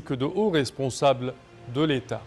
que de hauts responsables de l'État.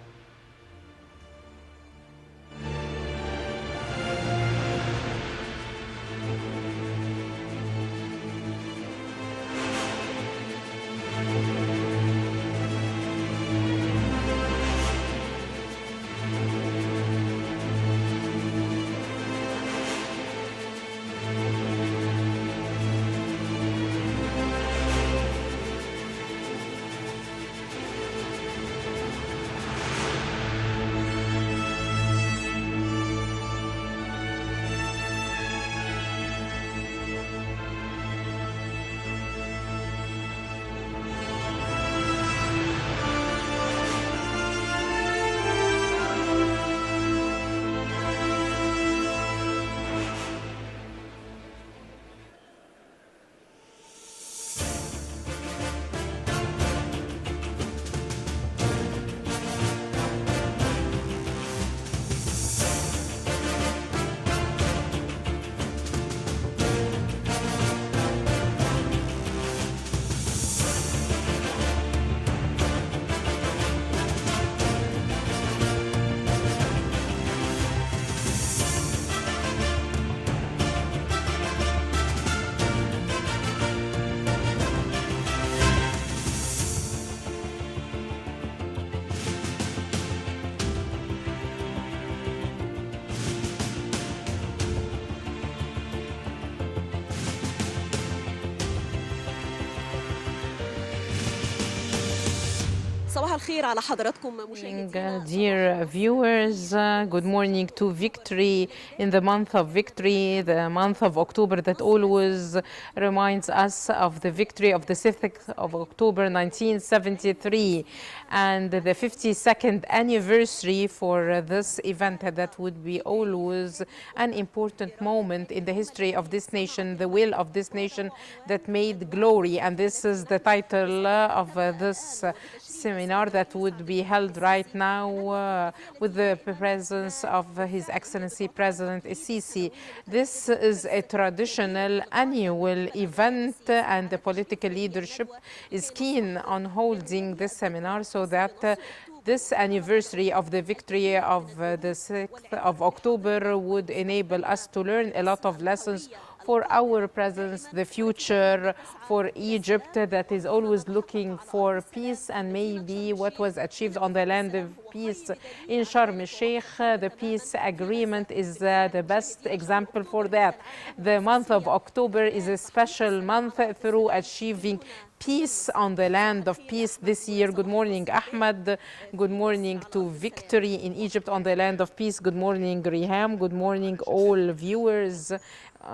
Dear viewers, good morning to victory in the month of victory, the month of October that always reminds us of the victory of the 6th of October 1973 and the 52nd anniversary for this event that would be always an important moment in the history of this nation, the will of this nation that made glory. And this is the title of this seminar that would be held right now with the presence of His Excellency President El-Sisi. This is a traditional annual event, and the political leadership is keen on holding this seminar so that this anniversary of the victory of the 6th of October would enable us to learn a lot of lessons for our presence, the future, for Egypt that is always looking for peace, and maybe what was achieved on the land of peace in Sharm el-Sheikh. The peace agreement is the best example for that. The month of October is a special month through achieving peace on the land of peace this year. Good morning, Ahmed. Good morning to victory in Egypt on the land of peace. Good morning, Riham. Good morning, all viewers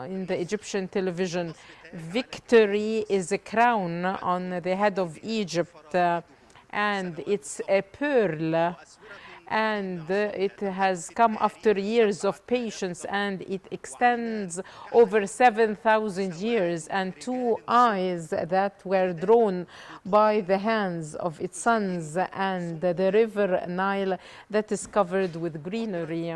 in the Egyptian television. Victory is a crown on the head of Egypt, and it's a pearl, and it has come after years of patience, and it extends over 7,000 years, and 2 eyes that were drawn by the hands of its sons, and the river Nile that is covered with greenery.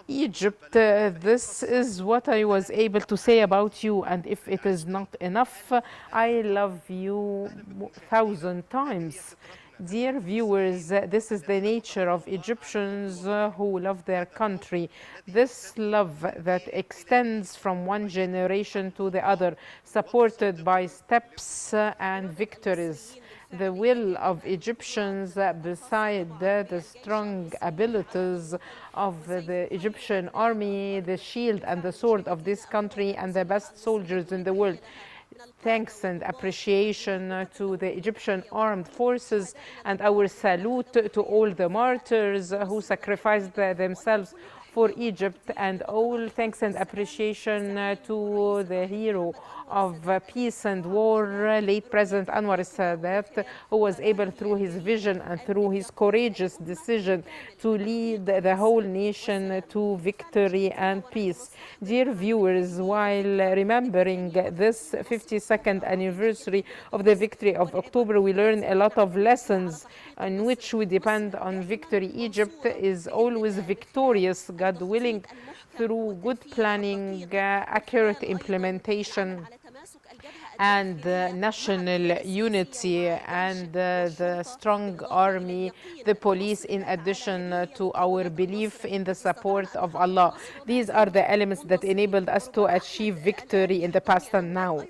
Egypt, this is what I was able to say about you, and if it is not enough, I love you 1,000 times. Dear viewers, this is the nature of Egyptians who love their country. This love that extends from one generation to the other, supported by steps and victories. The will of Egyptians, beside the strong abilities of the Egyptian army, the shield and the sword of this country, and the best soldiers in the world. Thanks and appreciation to the Egyptian armed forces, and our salute to all the martyrs who sacrificed themselves for Egypt, and all thanks and appreciation to the hero of peace and war, late President Anwar al-Sadat, who was able through his vision and through his courageous decision to lead the whole nation to victory and peace. Dear viewers, while remembering this 52nd anniversary of the victory of October, we learn a lot of lessons on which we depend on victory. Egypt is always victorious, God willing, through good planning, accurate implementation, and the national unity and the strong army, the police, in addition to our belief in the support of Allah. These are the elements that enabled us to achieve victory in the past and now.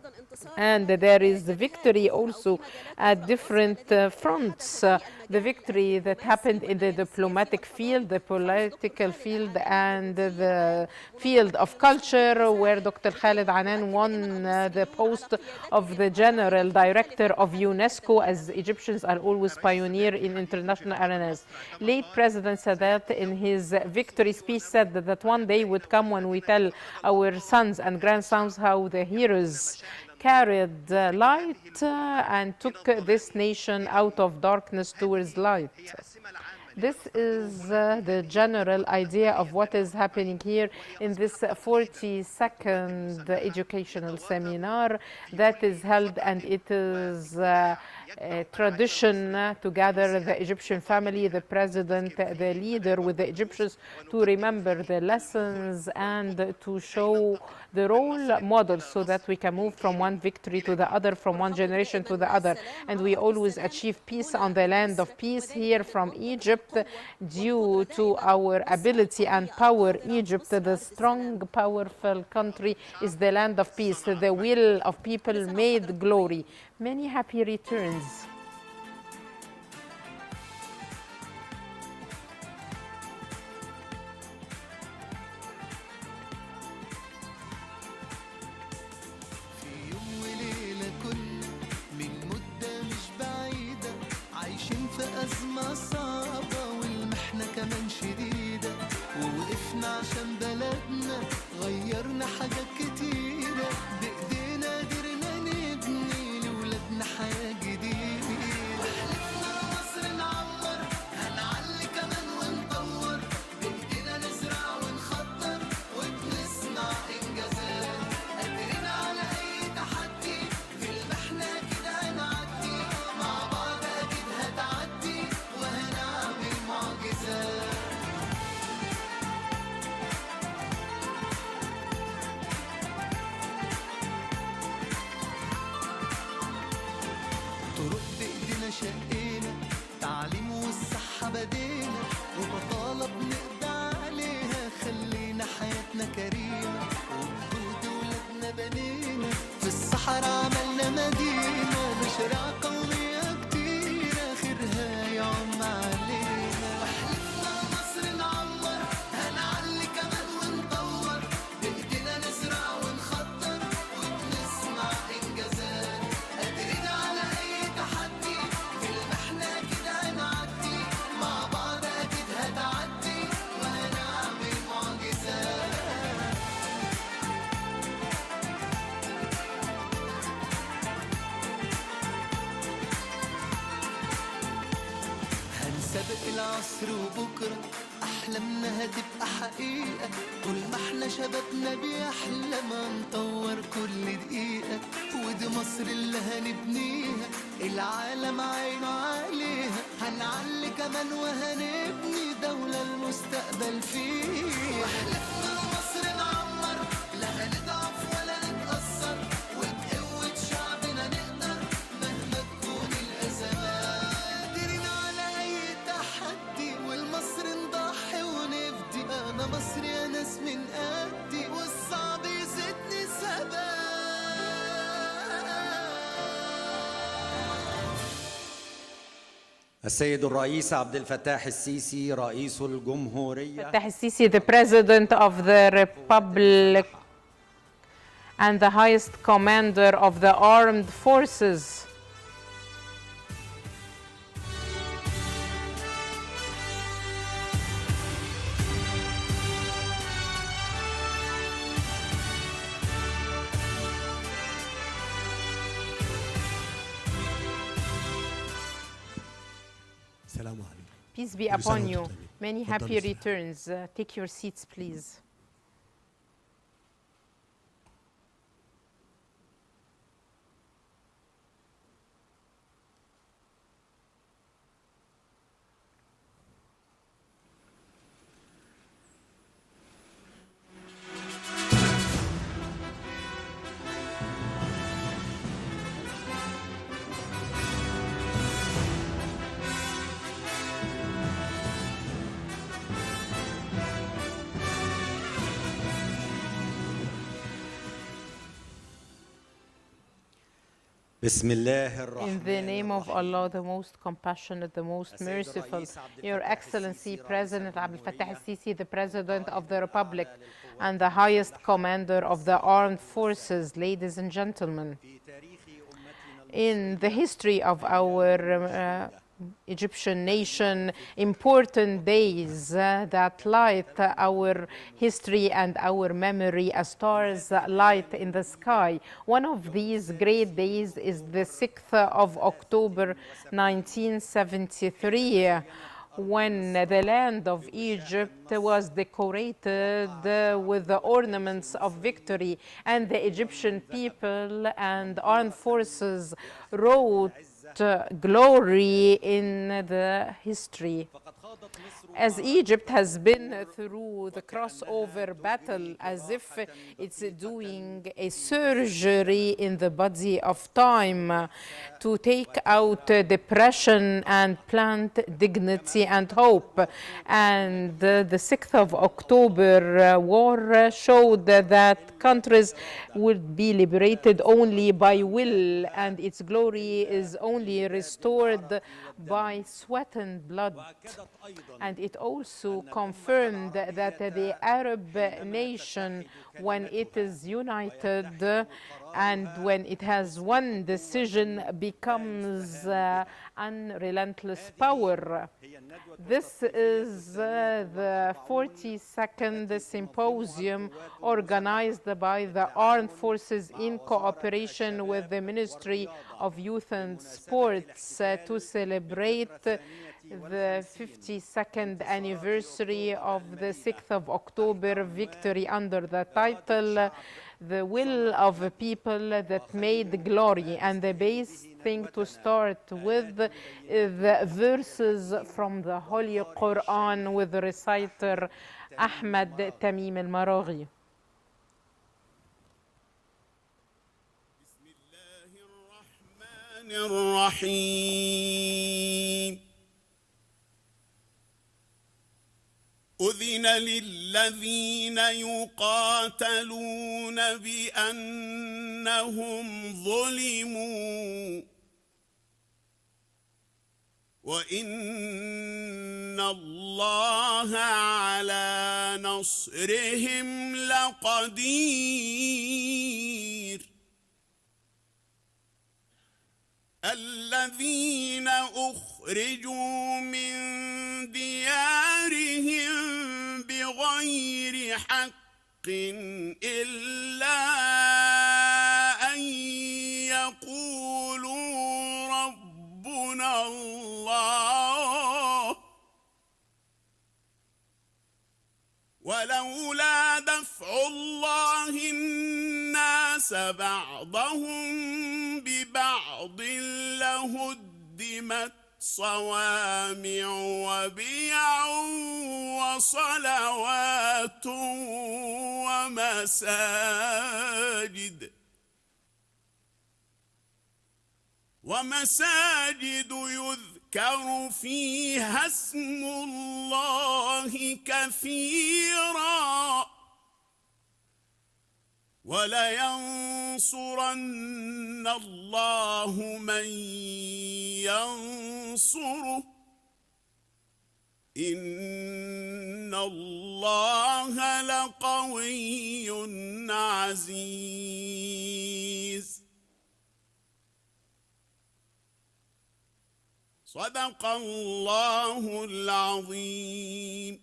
And there is the victory also at different fronts. The victory that happened in the diplomatic field, the political field, and the field of culture, where Dr. Khaled Anan won the post of the General Director of UNESCO, as Egyptians are always pioneer in international arenas. Late President Sadat, in his victory speech, said that one day would come when we tell our sons and grandsons how the heroes carried light and took this nation out of darkness towards light. This is the general idea of what is happening here in this 42nd educational seminar that is held, and it is a tradition to gather the Egyptian family, the president, the leader with the Egyptians, to remember the lessons and to show the role models so that we can move from one victory to the other, from one generation to the other. And we always achieve peace on the land of peace here from Egypt due to our ability and power. Egypt, the strong, powerful country, is the land of peace. The will of people made glory. Many happy returns. أزمة صعبة والمحنة كمان شديدة، ووقفنا عشان بلدنا، غيرنا حاجات كتيرة، بإيدينا قدرنا نبني لولادنا حياة جديدة، وحلفنا مصر نعمر، هنعلي كمان ونطور، بإيدينا نزرع ونخطر وبنصنع إنجازات، قادرين على أي تحدي، في المحنة كده هنعدي، مع بعض أكيد هتعدي وهنعمل معجزات. طرق بإيدينا شقينا، تعليم والصحة بدينا، وبطالة بنقضي عليها، خلينا حياتنا كريمة، وبجهد ولادنا بنينا، في الصحراء عملنا مدينة، مشاريع قومية كتيرة، خيرها يعم علينا، وحلفنا مصر نعمر، هنعلي كمان ونطور، بإيدينا نزرع ونخطر وبنصنع إنجازات، قادرين على أي تحدي، في المحنة كده هنعدي، مع بعض أكيد هتعدي وهنعمل معجزات. هنسابق العصر وبكرة أحلامنا هتبقى حقيقة، طول ما احنا شبابنا بيحلم هنطور كل دقيقة، ودي مصر اللي هنبنيها، العالم عينه عليها، هنعلي كمان وهنبني دولة المستقبل فيها، واحلفنا مصر نعمر، لا هنضعف ولا نتأثر، وبقوة شعبنا نقدر مهما تكون الأزمات، قادرين على أي تحدي، والمصر نضحي ونفدي، أنا مصري يا ناس من قدي، والصعب يزيدني ثبات. السيد الرئيس عبد الفتاح السيسي رئيس الجمهورية. Fattah el-Sisi, the President of the Republic and the highest commander of the armed forces. السلام عليكم. Peace be upon you. Many happy returns. Take your seats, please. بسم الله In الرحمن the name of الرحيم. Allah, the most compassionate, the most merciful, Your Excellency, President Abdel Fattah el-Sisi, the President of the Republic and the highest commander of the armed forces, ladies and gentlemen. In the history of our Egyptian nation, important days that light our history and our memory as stars light in the sky. One of these great days is the 6th of October 1973, when the land of Egypt was decorated with the ornaments of victory, and the Egyptian people and armed forces wrote glory in the history. As Egypt has been through the crossover battle, as if it's doing a surgery in the body of time to take out depression and plant dignity and hope. And the 6th of October war showed that countries would be liberated only by will, and its glory is only restored by sweat and blood. And it also confirmed that the Arab nation, when it is united and when it has one decision, becomes an relentless power. This is the 42nd Symposium organized by the Armed Forces in cooperation with the Ministry of Youth and Sports to celebrate the 52nd anniversary of the 6th of October victory under the title The Will of a People That Made Glory. And the base thing to start with the verses from the Holy Quran with the reciter Ahmed Tamim al-Maraghi. الرحيم أذن للذين يقاتلون بأنهم ظلموا وإن الله على نصرهم لقدير الذين أخرجوا من ديارهم بغير حق إلا أن يقولوا ربنا الله ولولا دفع الله الناس بعضهم ببعض لهدمت صوامع وبيع وصلوات ومساجد يذكر فيها اسم الله كثيرا ولينصرن الله من ينصره إن الله لقوي عزيز صدق الله العظيم.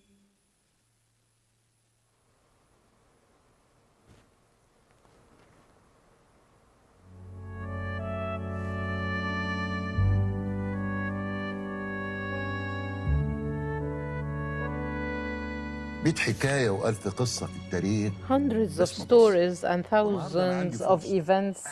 Hundreds of stories and thousands of events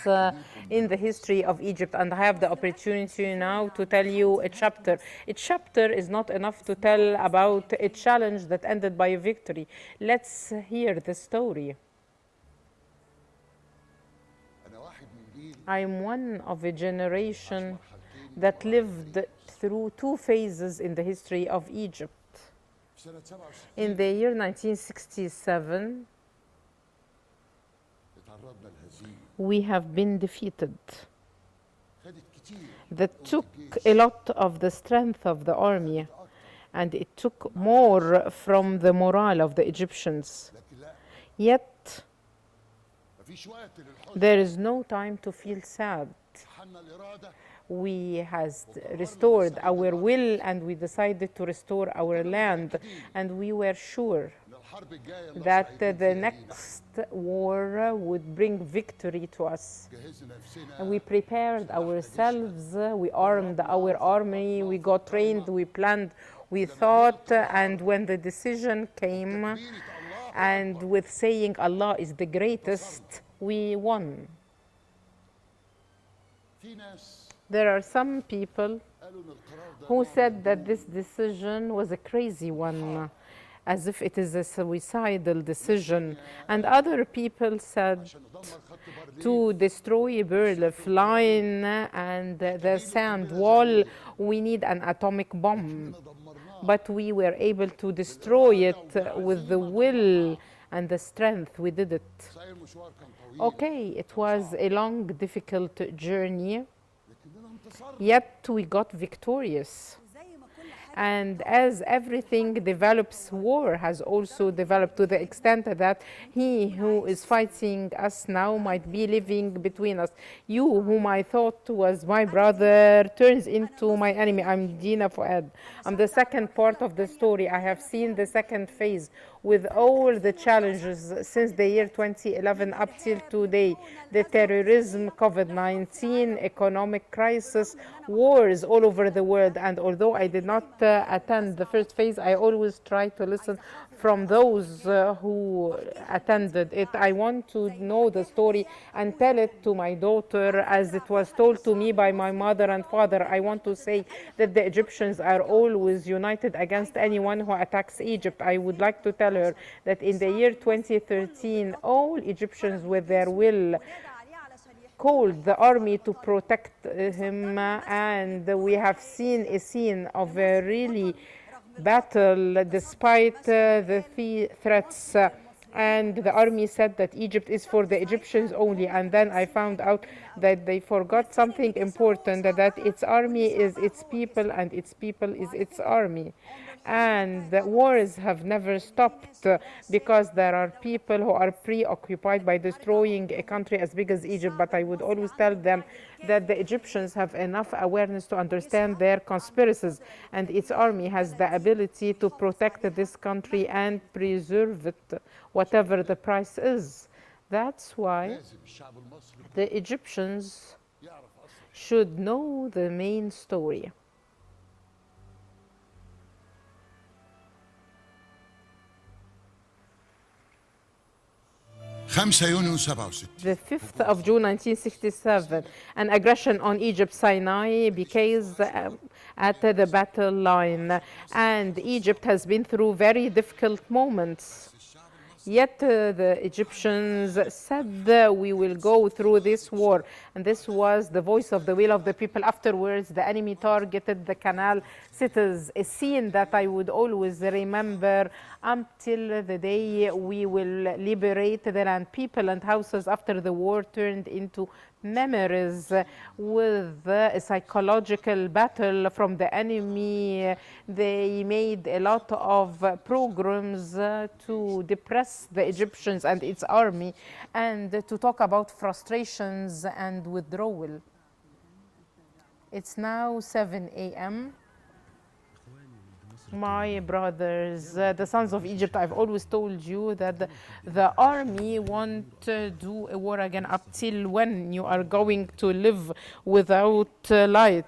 in the history of Egypt, and I have the opportunity now to tell you a chapter. A chapter is not enough to tell about a challenge that ended by a victory. Let's hear the story. I'm one of a generation that lived through two phases in the history of Egypt. In the year 1967, we have been defeated. that took a lot of the strength of the army, and it took more from the morale of the Egyptians. Yet, there is no time to feel sad. We has restored our will, and we decided to restore our land, and we were sure that the next war would bring victory to us. And we prepared ourselves, we armed our army, we got trained, we planned, we thought, and when the decision came, and with saying Allah is the greatest, we won. There are some people who said that this decision was a crazy one, as if it is a suicidal decision. And other people said to destroy Berlin line and the sand wall, we need an atomic bomb. But we were able to destroy it with the will and the strength. We did it. Okay, it was a long, difficult journey, yet we got victorious. And as everything develops, war has also developed to the extent that he who is fighting us now might be living between us. You, whom I thought was my brother, turns into my enemy. I'm Dina Fuad. I'm the second part of the story. I have seen the second phase with all the challenges since the year 2011 up till today. The terrorism, COVID-19, economic crisis, wars all over the world. And although I did not attend the first phase, I always try to listen from those who attended it. I want to know the story and tell it to my daughter as it was told to me by my mother and father. I want to say that the Egyptians are always united against anyone who attacks Egypt. I would like to tell her that in the year 2013, all Egyptians with their will called the army to protect him, and we have seen a scene of a really battle despite the threats, and the army said that Egypt is for the Egyptians only. And then I found out that they forgot something important, that its army is its people and its people is its army. And the wars have never stopped because there are people who are preoccupied by destroying a country as big as Egypt. But I would always tell them that the Egyptians have enough awareness to understand their conspiracies, and its army has the ability to protect this country and preserve it, whatever the price is. That's why the Egyptians should know the main story. The 5th of June 1967, an aggression on Egypt, Sinai, because at the battle line. And Egypt has been through very difficult moments. Yet the Egyptians said we will go through this war, and this was the voice of the will of the people. Afterwards, the enemy targeted the canal cities, a scene that I would always remember until the day we will liberate the land. People and houses after the war turned into memories with a psychological battle from the enemy. They made a lot of programs to depress the Egyptians and its army, and to talk about frustrations and withdrawal. It's now 7 a.m. My brothers, the sons of Egypt, I've always told you that the army won't do a war again up till when you are going to live without light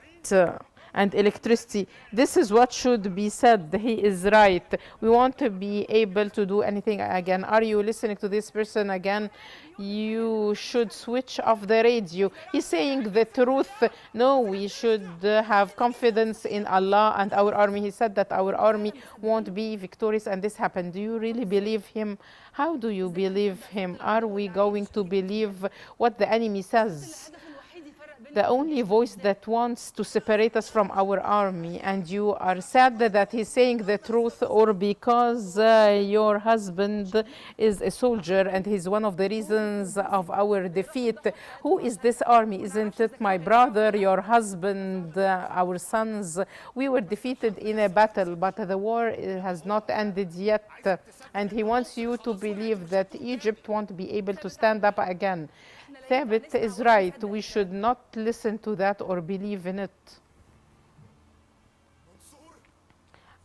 and electricity. This is what should be said. He is right. We want to be able to do anything again. Are you listening to this person again? You should switch off the radio. He's saying the truth. No, we should have confidence in Allah and our army. He said that our army won't be victorious, and this happened. Do you really believe him? How do you believe him? Are we going to believe what the enemy says? the only voice that wants to separate us from our army, and you are sad that he's saying the truth, or because your husband is a soldier and he's one of the reasons of our defeat. Who is this army? Isn't it my brother, your husband, our sons? We were defeated in a battle, but the war has not ended yet, and he wants you to believe that Egypt won't be able to stand up again. Thabit is right. We should not listen to that or believe in it.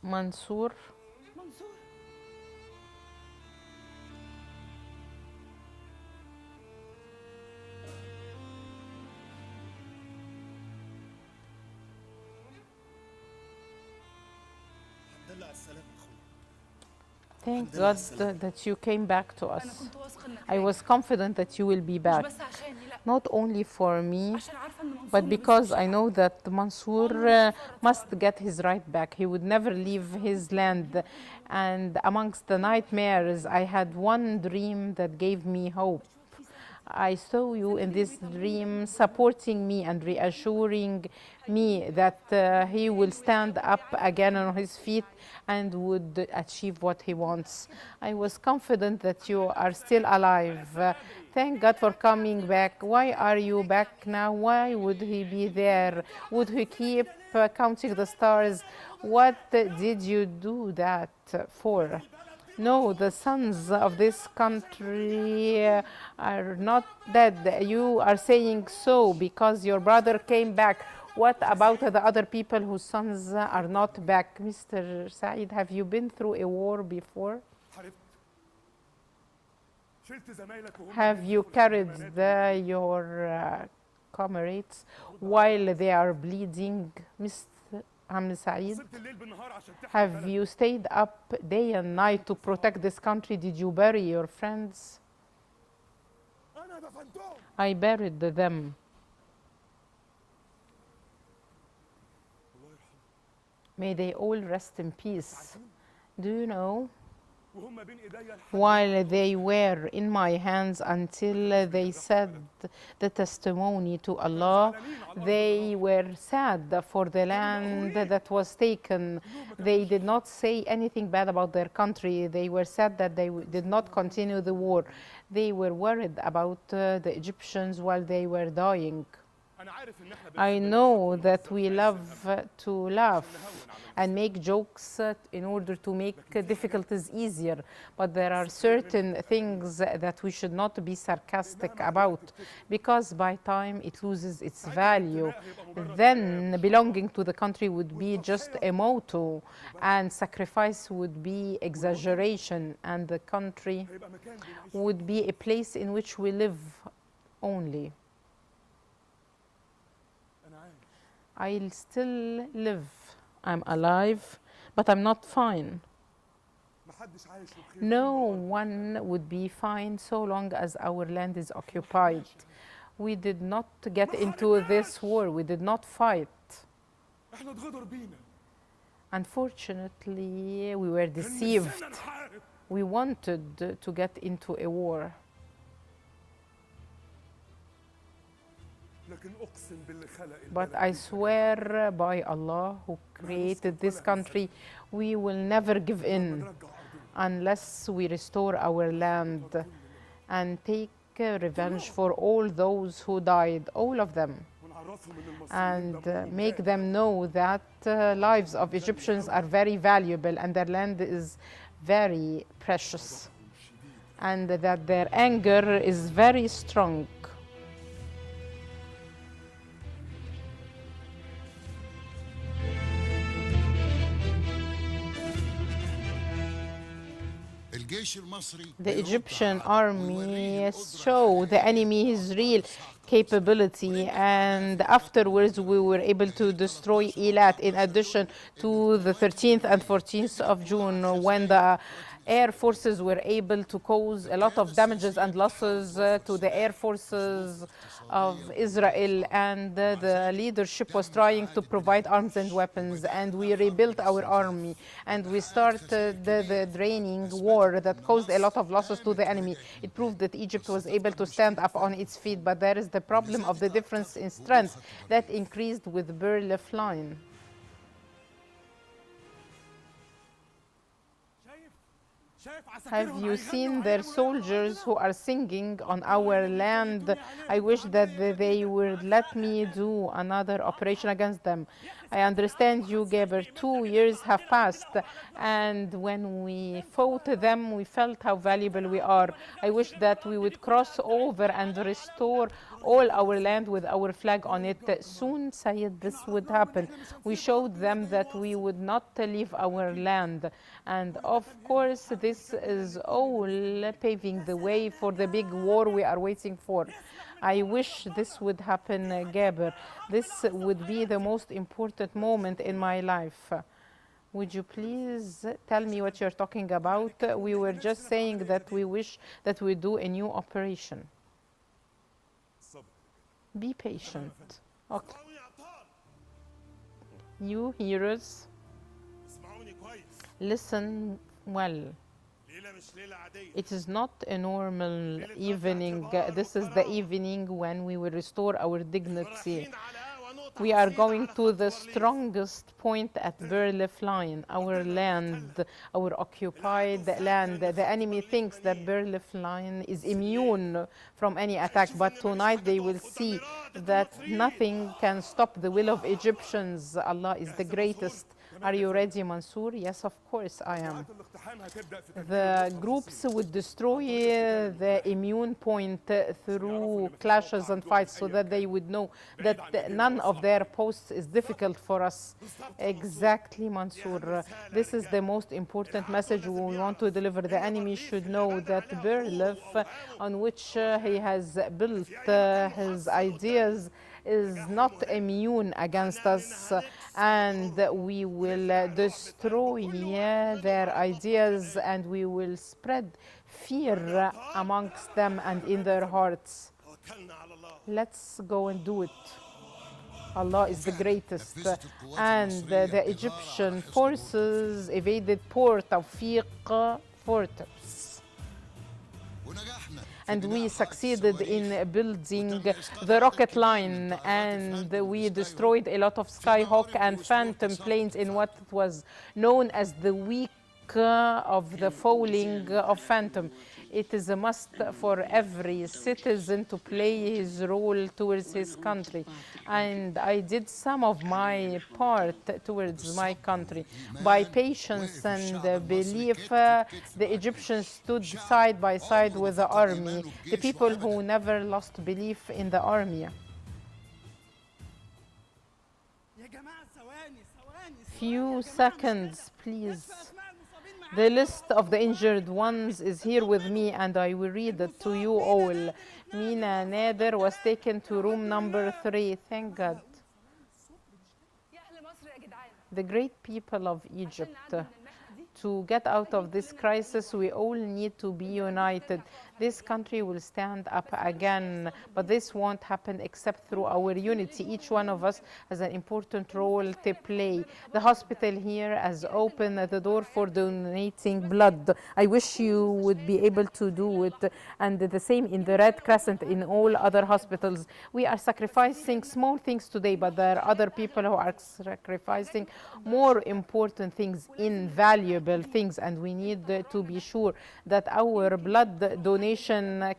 Mansour. Thank God that you came back to us. I was confident that you will be back. Not only for me, but because I know that Mansour must get his right back. He would never leave his land. And amongst the nightmares, I had one dream that gave me hope. I saw you in this dream supporting me and reassuring me that he will stand up again on his feet and would achieve what he wants. I was confident that you are still alive. Thank God for coming back. Why are you back now? Why would he be there? Would he keep counting the stars? What did you do that for? No, the sons of this country are not dead. You are saying so because your brother came back. What about the other people whose sons are not back? Mr. Saeed, have you been through a war before? Have you carried your comrades while they are bleeding? Mr. Saeed, have you stayed up day and night to protect this country? Did you bury your friends? I buried them. May they all rest in peace. Do you know? While they were in my hands until they said the testimony to Allah, they were sad for the land that was taken. They did not say anything bad about their country. They were sad that they did not continue the war. They were worried about the Egyptians while they were dying. I know that we love to laugh and make jokes in order to make difficulties easier, but there are certain things that we should not be sarcastic about, because by time it loses its value. Then belonging to the country would be just a motto, and sacrifice would be exaggeration, and the country would be a place in which we live only. I'll still live. I'm alive, but I'm not fine. No one would be fine so long as our land is occupied. We did not get into this war. We did not fight. Unfortunately, we were deceived. We wanted to get into a war. But I swear by Allah who created this country, we will never give in unless we restore our land and take revenge for all those who died, all of them, and make them know that lives of Egyptians are very valuable and their land is very precious, and that their anger is very strong. The Egyptian army showed the enemy his real capability, and afterwards we were able to destroy Eilat, in addition to the 13th and 14th of June when the air forces were able to cause a lot of damages and losses to the air forces of Israel, and the leadership was trying to provide arms and weapons, and we rebuilt our army, and we started the draining war that caused a lot of losses to the enemy. It proved that Egypt was able to stand up on its feet, but there is the problem of the difference in strength that increased with Berlif line. Have you seen their soldiers who are singing on our land? I wish that they would let me do another operation against them. I understand you, Geber. 2 years have passed, and when we fought them, we felt how valuable we are. I wish that we would cross over and restore all our land with our flag on it. Soon, Sayyid, this would happen. We showed them that we would not leave our land. And of course, this is all paving the way for the big war we are waiting for. I wish this would happen, Geber. This would be the most important moment in my life. Would you please tell me what you're talking about? We were just saying that we wish that we do a new operation. Be patient. Okay. You hearers, listen well. It is not a normal evening. This is the evening when we will restore our dignity. We are going to the strongest point at Berlif line, our land, our occupied land. The enemy thinks that Berlif line is immune from any attack, but tonight they will see that nothing can stop the will of Egyptians. Allah is the greatest. Are you ready, Mansour? Yes, of course I am. The groups would destroy the immune point through clashes and fights so that they would know that none of their posts is difficult for us. Exactly, Mansour. This is the most important message we want to deliver. The enemy should know that Berlif, on which he has built his ideas, is not immune against us, and we will destroy their ideas, and we will spread fear amongst them and in their hearts. Let's go and do it. Allah is the greatest. And the Egyptian forces evaded Port Tawfiq fortress. And we succeeded in building the rocket line, and we destroyed a lot of Skyhawk and Phantom planes in what was known as the week of the falling of Phantom. It is a must for every citizen to play his role towards his country. And I did some of my part towards my country. By patience and belief, the Egyptians stood side by side with the army, the people who never lost belief in the army. Few seconds, please. The list of the injured ones is here with me, and I will read it to you all. Mina Nader was taken to room number 3. Thank God. The great people of Egypt, to get out of this crisis, we all need to be united. This country will stand up again, but this won't happen except through our unity. Each one of us has an important role to play. The hospital here has opened the door for donating blood. I wish you would be able to do it, and the same in the Red Crescent, in all other hospitals. We are sacrificing small things today, but there are other people who are sacrificing more important things, invaluable things, and we need to be sure that our blood donation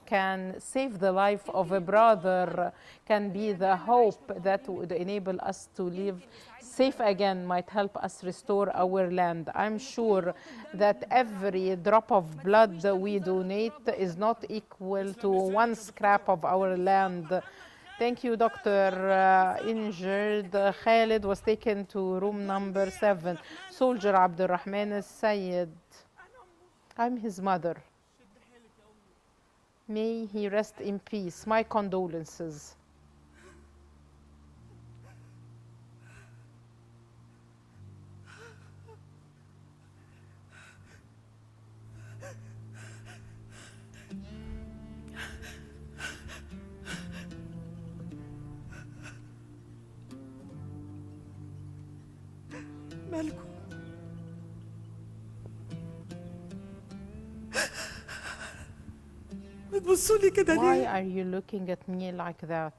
can save the life of a brother, can be the hope that would enable us to live safe again, might help us restore our land. I'm sure that every drop of blood we donate is not equal to one scrap of our land. Thank you, Doctor. Injured Khalid was taken to room number 7. Soldier Abdurrahman al-Sayyid. I'm his mother. May he rest in peace. My condolences. مالكم؟ بتبصوا لي كده Why ليه؟ are you looking at me like that?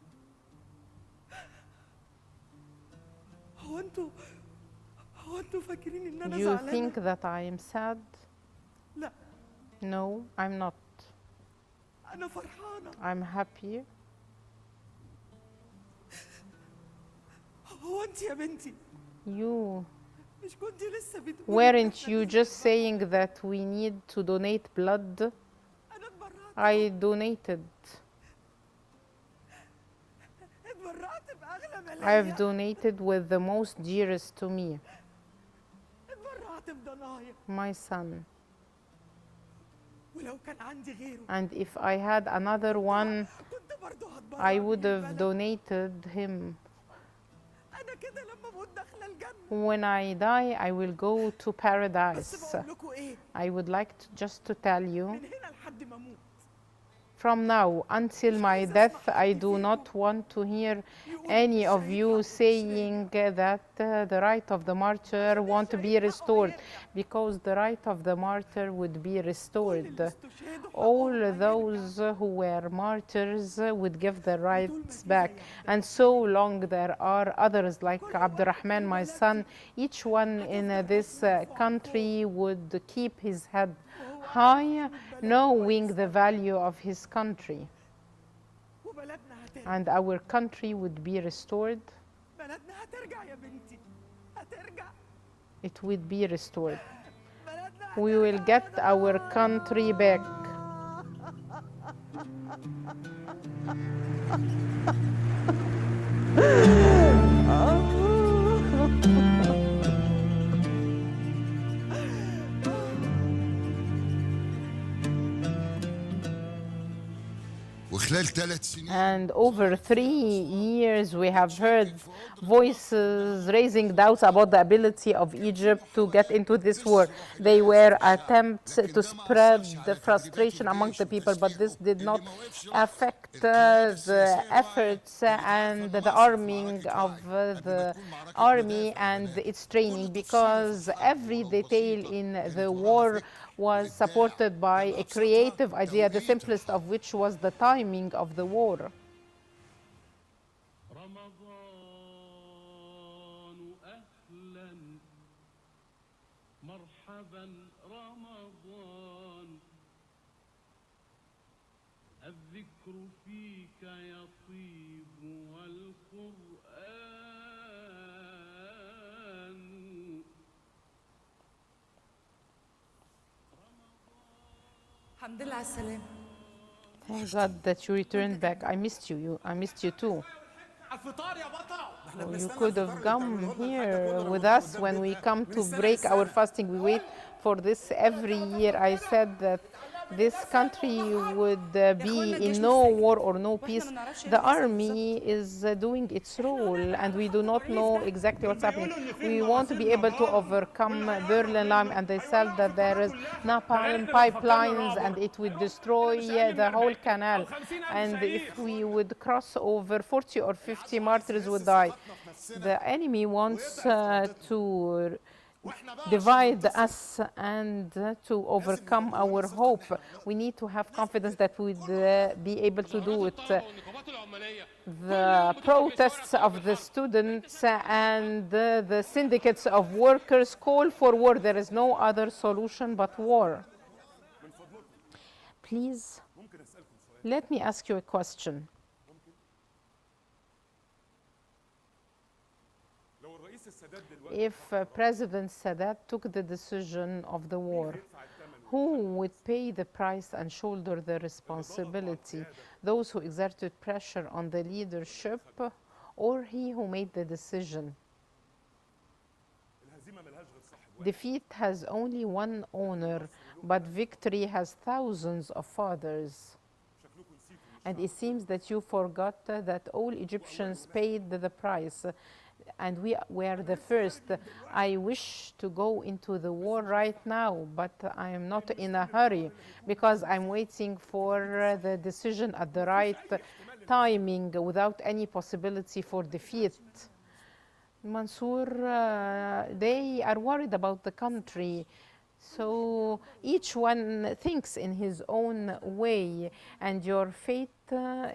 هو انتوا فاكرين ان انا You زعلانة؟ think that I am sad? لا، No, I'm not. انا فرحانة. I'm happy. هو انت يا بنتي You, مش كنتي لسه بتقولي إن weren't إحنا you لازم just saying that we need to donate blood? انا I donated. اتبرعت بأغلى I've ملايين. donated with the most dearest to me, اتبرعت بضنايا. my son. ولو كان عندي غيره And if I had another one, كنت برضه هتبرع I would بيه have البلد. donated him. انا كده لما اموت داخله الجنه. When I die, I will go to بس paradise. بقول لكم ايه؟ I would like just to tell you, من هنا لحد ما اموت from now until my death, I do not want to hear any of you saying that the right of the martyr won't be restored, because the right of the martyr would be restored. All those who were martyrs would give their rights back. And so long there are others like Abdurrahman, my son, each one in this country would keep his head high, knowing the value of his country. وبلدنا هترجع. And our country would be restored. بلدنا هترجع يا بنتي. هترجع. It would be restored. بلدنا We will get our country back. وخلال 3 سنين And over 3 years, we have heard voices raising doubts about the ability of Egypt to get into this war. They were attempts to spread the frustration among the people, but this did not affect the efforts and the arming of the army and its training, because every detail in the war was supported by a creative idea, the simplest of which was the timing of the war. رمضان أهلا مرحبا رمضان الذكر فيك يطيب والقرآن الحمد لله على السلامة. Thank God that you returned back. I missed you. I missed you too. You could have come here with us when we come to break our fasting. We wait for this every year. I said that this country would be in no war or no peace. The army is doing its role, and we do not know exactly what's happening. We want to be able to overcome Berlin Line, and they said that there is napalm pipelines and it would destroy the whole canal. And if we would cross over, 40 or 50 martyrs would die. The enemy wants to divide us and to overcome our hope. We need to have confidence that we'd be able to do it. The protests of the students and the syndicates of workers call for war. There is no other solution but war. Please, let me ask you a question. If President Sadat took the decision of the war, who would pay the price and shoulder the responsibility? Those who exerted pressure on the leadership, or he who made the decision? Defeat has only one owner, but victory has thousands of fathers. And it seems that you forgot that all Egyptians paid the price, and we were the first. I wish to go into the war right now, but I am not in a hurry, because I'm waiting for the decision at the right timing without any possibility for defeat. Mansour, they are worried about the country. So each one thinks in his own way, and your fate,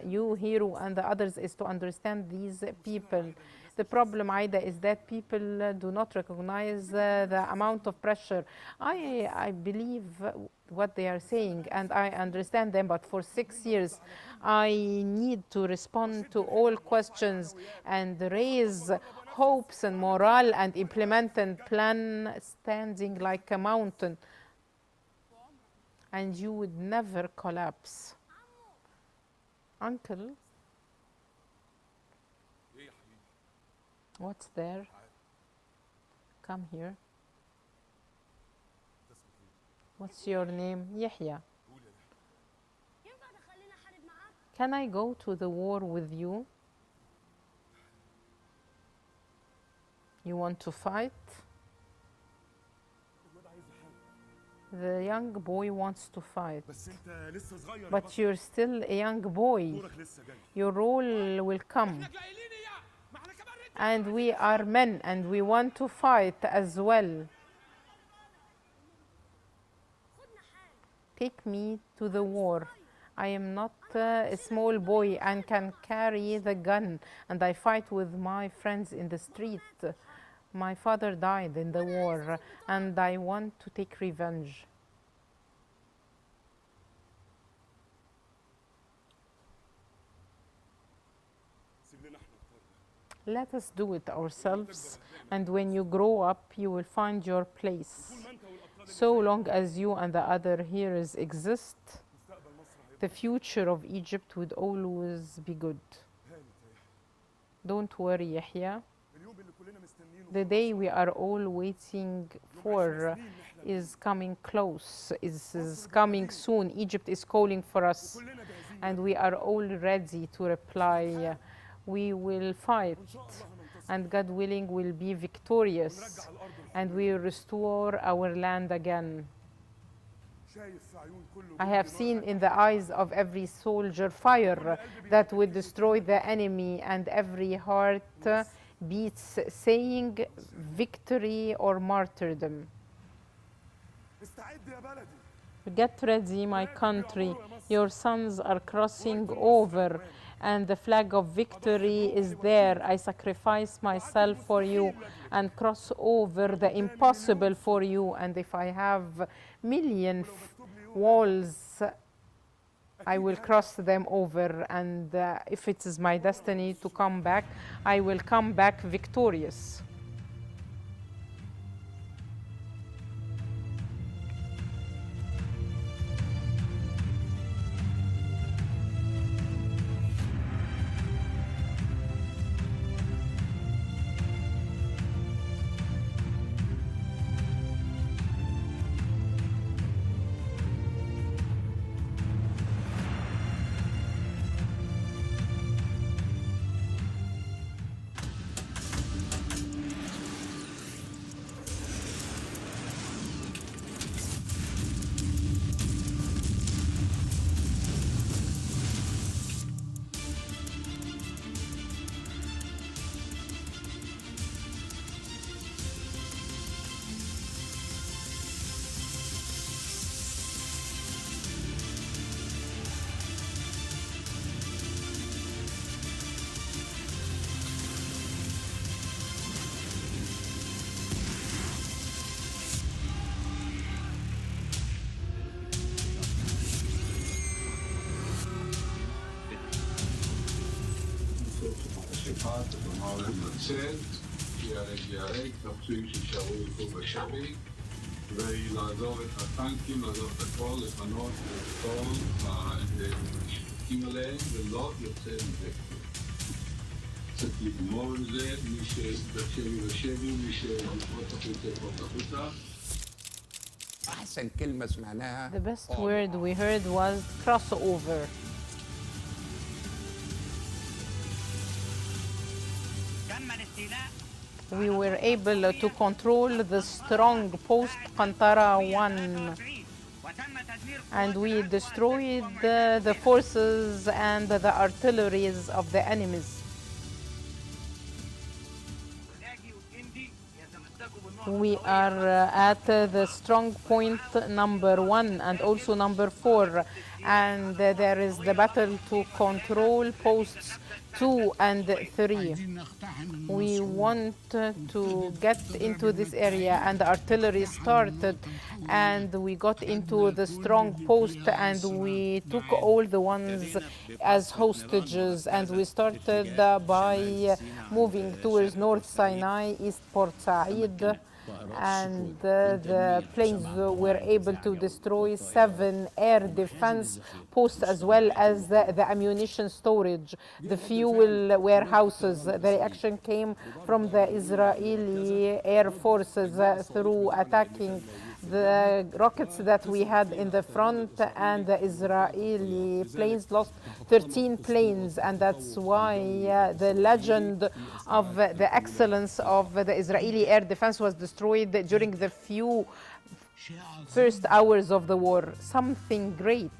you hero and the others, is to understand these people. The problem, Aida, is that people do not recognize the amount of pressure. I believe what they are saying and I understand them, but for 6 years I need to respond to all questions and raise hopes and morale and implement and plan, standing like a mountain, and you would never collapse. Uncle, what's there? Come here. What's your name? Yahya. Can I go to the war with you? You want to fight? The young boy wants to fight. But you're still a young boy. Your role will come. And we are men and we want to fight as well. Take me to the war. I am not a small boy and can carry the gun, and I fight with my friends in the street. My father died in the war, and I want to take revenge. Let us do it ourselves, and when you grow up, you will find your place. So long as you and the other heroes exist, the future of Egypt would always be good. Don't worry, Yahya. The day we are all waiting for is coming close, is coming soon. Egypt is calling for us, and we are all ready to reply. We will fight, and God willing, will be victorious, and we will restore our land again. I have seen in the eyes of every soldier fire that would destroy the enemy, and every heart beats saying victory or martyrdom. Get ready, my country. Your sons are crossing over, and the flag of victory is there. I sacrifice myself for you and cross over the impossible for you. And if I have million walls, I will cross them over. And if it is my destiny to come back, I will come back victorious. שיהרג, הפצועים שישארו איתו בשבי, ולעזוב את הטנקים, לעזוב את הכל, לפנות את כל המשפטים עליהם, ולא יוצא מזה. צריך לגמור את זה, מי שבשבי ושבי, מי שיפרוט החוצה, יפרוט החוצה. أحسن كلمة سمعناها. The best word we heard was crossover. We were able to control the strong post Qantara 1, and we destroyed the forces and the artilleries of the enemies. We are at the strong point number 1 and also number 4, and there is the battle to control posts 2 and 3. We want to get into this area, and the artillery started, and we got into the strong post, and we took all the ones as hostages, and we started by moving towards North Sinai, East Port Said, and the planes were able to destroy 7 air defense posts, as well as the ammunition storage, the fuel warehouses. The reaction came from the Israeli Air Forces through attacking the rockets that we had in the front, and the Israeli planes lost 13 planes, and that's why the legend of the excellence of the Israeli air defense was destroyed during the first hours of the war. Something great.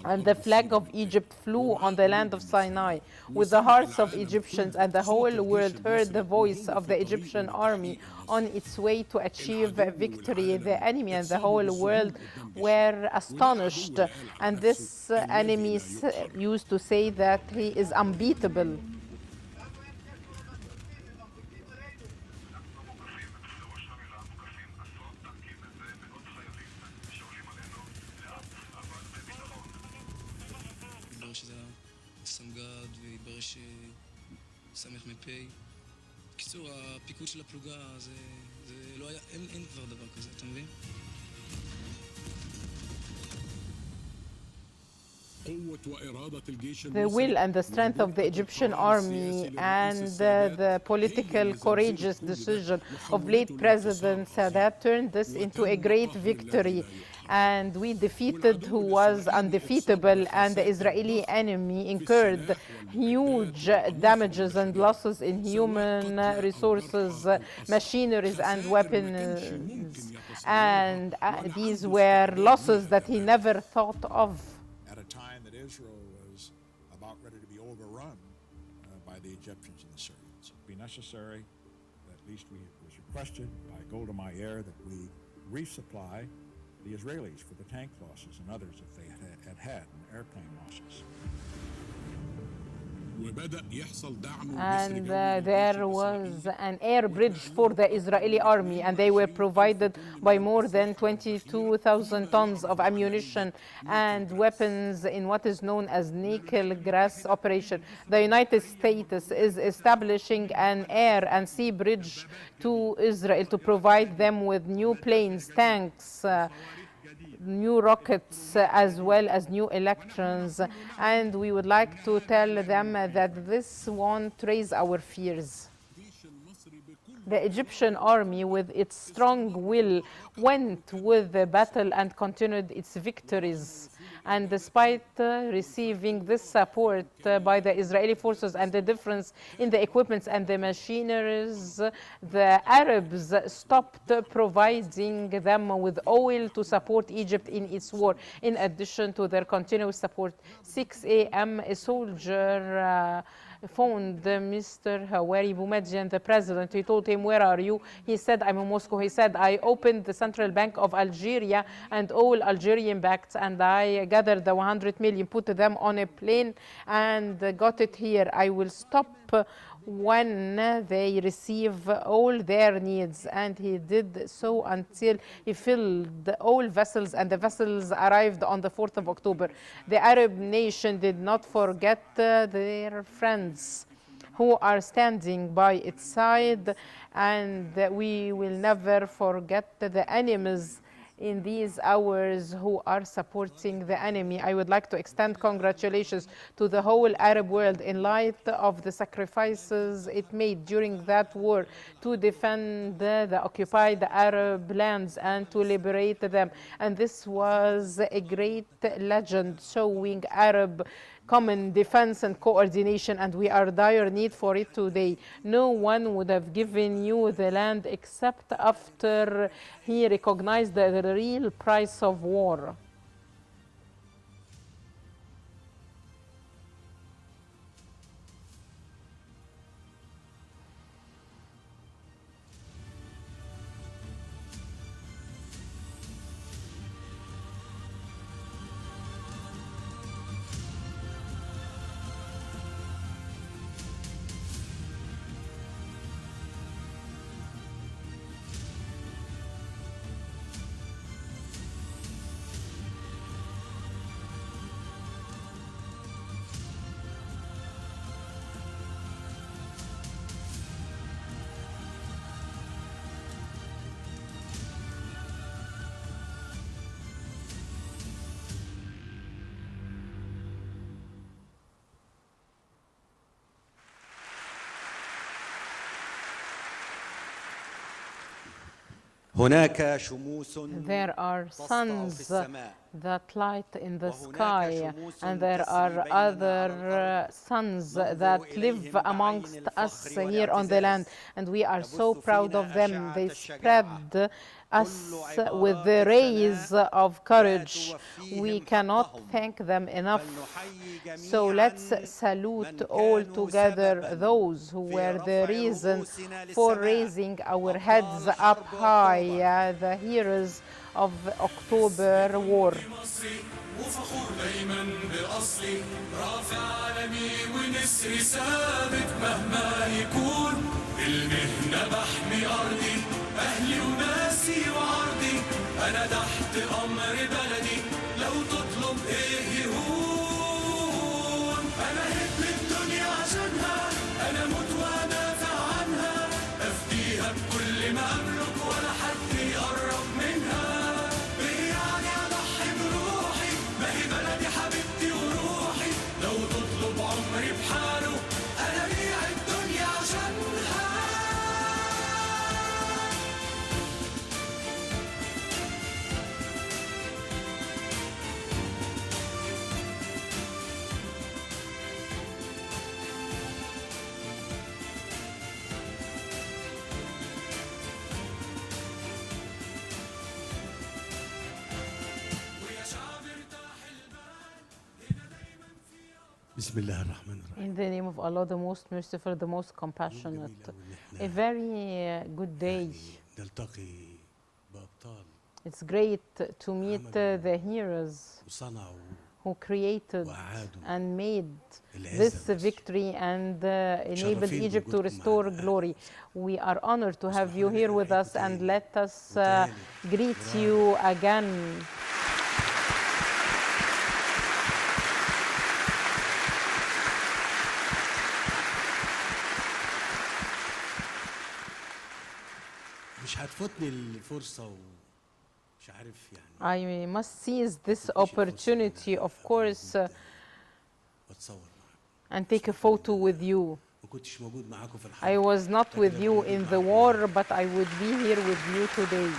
And the flag of Egypt flew on the land of Sinai, with the hearts of Egyptians, and the whole world heard the voice of the Egyptian army on its way to achieve victory. The enemy and the whole world were astonished, and this enemy used to say that he is unbeatable. סמג"ד והתברר שסמך מ"פ. בקיצור, הפיקוד של הפלוגה זה לא היה, אין כבר דבר כזה, אתה מבין? The will and the strength of the Egyptian army and the political courageous decision of late President Sadat turned this into a great victory. And we defeated who was undefeatable, and the Israeli enemy incurred huge damages and losses in human resources, machineries, and weapons. And these were losses that he never thought of. At a time that Israel was about ready to be overrun by the Egyptians and the Syrians. It would be necessary, at least it was requested by Golda Meir, that we resupply the Israelis for the tank losses and others that they had in airplane losses. And there was an air bridge for the Israeli army, and they were provided by more than 22,000 tons of ammunition and weapons in what is known as nickel grass operation. The United States is establishing an air and sea bridge to Israel to provide them with new planes, tanks, new rockets, as well as new electrons, and we would like to tell them that this won't raise our fears. The Egyptian army, with its strong will, went with the battle and continued its victories. And despite receiving this support by the Israeli forces and the difference in the equipments and the machineries, the Arabs stopped providing them with oil to support Egypt in its war. In addition to their continuous support, 6 a.m. a soldier phoned Mr. Hawari Boumediene, the president. He told him, "Where are you?" He said, "I'm in Moscow." He said, "I opened the Central Bank of Algeria and all Algerian banks, and I gathered the 100 million, put them on a plane, and got it here. I will stop when they receive all their needs." And he did so until he filled all vessels, and the vessels arrived on the 4th of October. The Arab nation did not forget their friends who are standing by its side, and we will never forget the enemies in these hours who are supporting the enemy. I would like to extend congratulations to the whole Arab world in light of the sacrifices it made during that war to defend the occupied Arab lands and to liberate them. And this was a great legend showing Arab common defense and coordination, and we are dire need for it today. No one would have given you the land except after he recognized the real price of war. هناك شموس There are تسطع في suns السماء that light in the sky, and there are other suns that live amongst us here on the land, and we are so proud of them. They spread us with the rays of courage. We cannot thank them enough. So let's salute all together those who were the reason for raising our heads up high, the heroes of October War. وفخور دايما بأصلي رافع عالمي ونسري ثابت مهما يكون المهنة بحمي أرضي أهلي وناسي وعرضي أنا تحت أمر بلدي لو تطلب إيه يهون أنا هب الدنيا عشانها أنا موت وأدافع عنها أفديها بكل ما أملك ولا حد يقرب منها عمري بحاله أنا بيع الدنيا عشانها بسم الله الرحمن الرحيم. In the name of Allah, the most merciful, the most compassionate. A very good day. نلتقي بأبطال. It's great to meet the heroes who created and made this victory and enabled Egypt to restore glory. We are honored to have you here with us, and let us greet you again. مش هتفوتني الفرصة ومش عارف يعني. I must seize this opportunity, of course, and take a photo with you. I was not with you in the war, but I would be here with you today.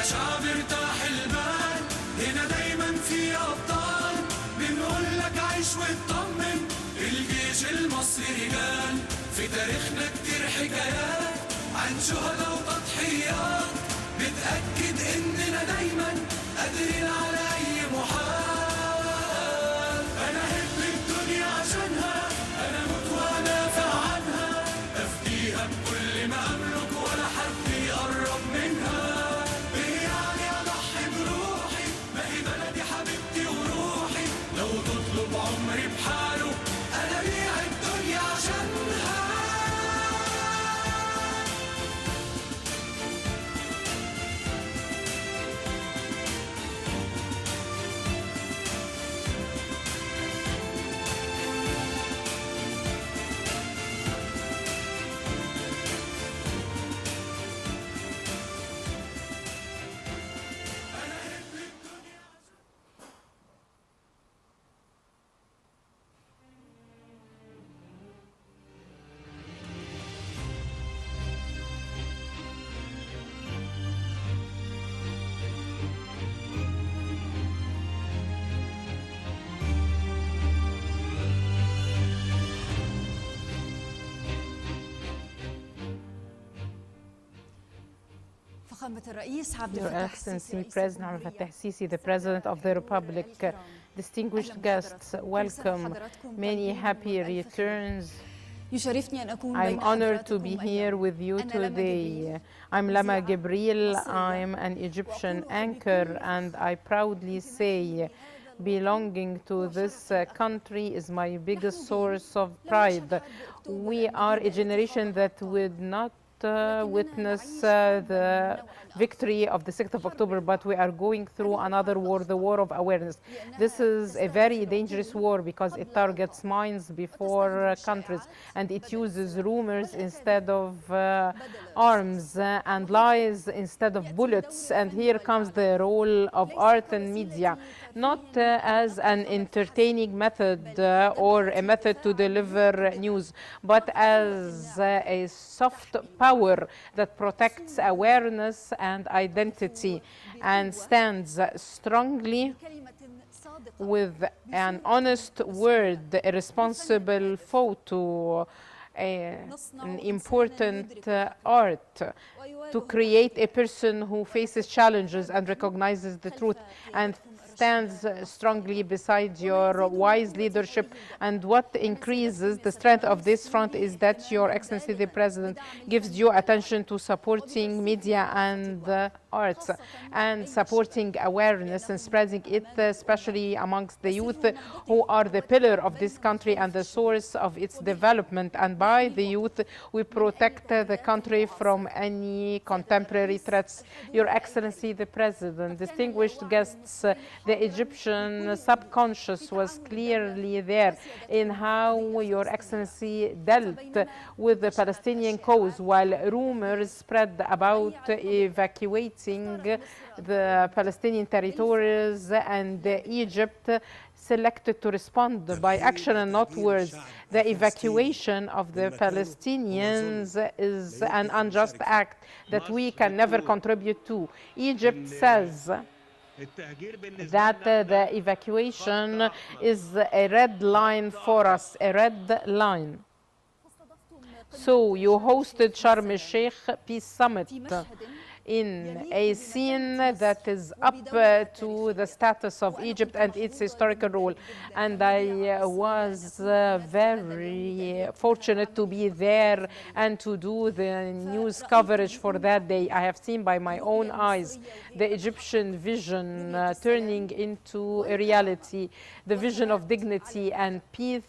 شعب ارتاح البال هنا دايما في أبطال بنقول لك عيش واطمن الجيش المصري رجال في تاريخنا كتير حكايات عن شهداء وتضحيات بتأكد إننا دايما قادرين على أي محال أنا هب الدنيا عشانها أنا موت وأدافع عنها أفديها بكل ما أملك ولا حد يقرب منها عمري بحاله أنا بيع الدنيا عشانها Your Excellency President Abdel Fattah el-Sisi, the President of the Republic, distinguished guests, welcome. Many happy returns. I'm honored to be here with you today. I'm Lama Gabriel. I'm an Egyptian anchor, and I proudly say belonging to this country is my biggest source of pride. We are a generation that would not witness the victory of the 6th of October, but we are going through another war, the war of awareness. This is a very dangerous war because it targets minds before countries, and it uses rumors instead of arms and lies instead of bullets. And here comes the role of art and media, not as an entertaining method or a method to deliver news, but as a soft power that protects awareness and identity and stands strongly with an honest word, a responsible photo, an important art to create a person who faces challenges and recognizes the truth and stands strongly beside your wise leadership. And what increases the strength of this front is that Your Excellency the President gives due attention to supporting media and arts and supporting awareness and spreading it, especially amongst the youth, who are the pillar of this country and the source of its development. And by the youth, we protect the country from any contemporary threats. Your Excellency the President, distinguished guests, the Egyptian subconscious was clearly there in how Your Excellency dealt with the Palestinian cause, while rumors spread about evacuating the Palestinian territories, and Egypt selected to respond by action and not words. The evacuation of the Palestinians is an unjust act that we can never contribute to. Egypt says that the evacuation is a red line for us, a red line. So you hosted Sharm el-Sheikh Peace Summit in a scene that is up to the status of Egypt and its historical role. And I was very fortunate to be there and to do the news coverage for that day. I have seen by my own eyes the Egyptian vision turning into a reality, the vision of dignity and peace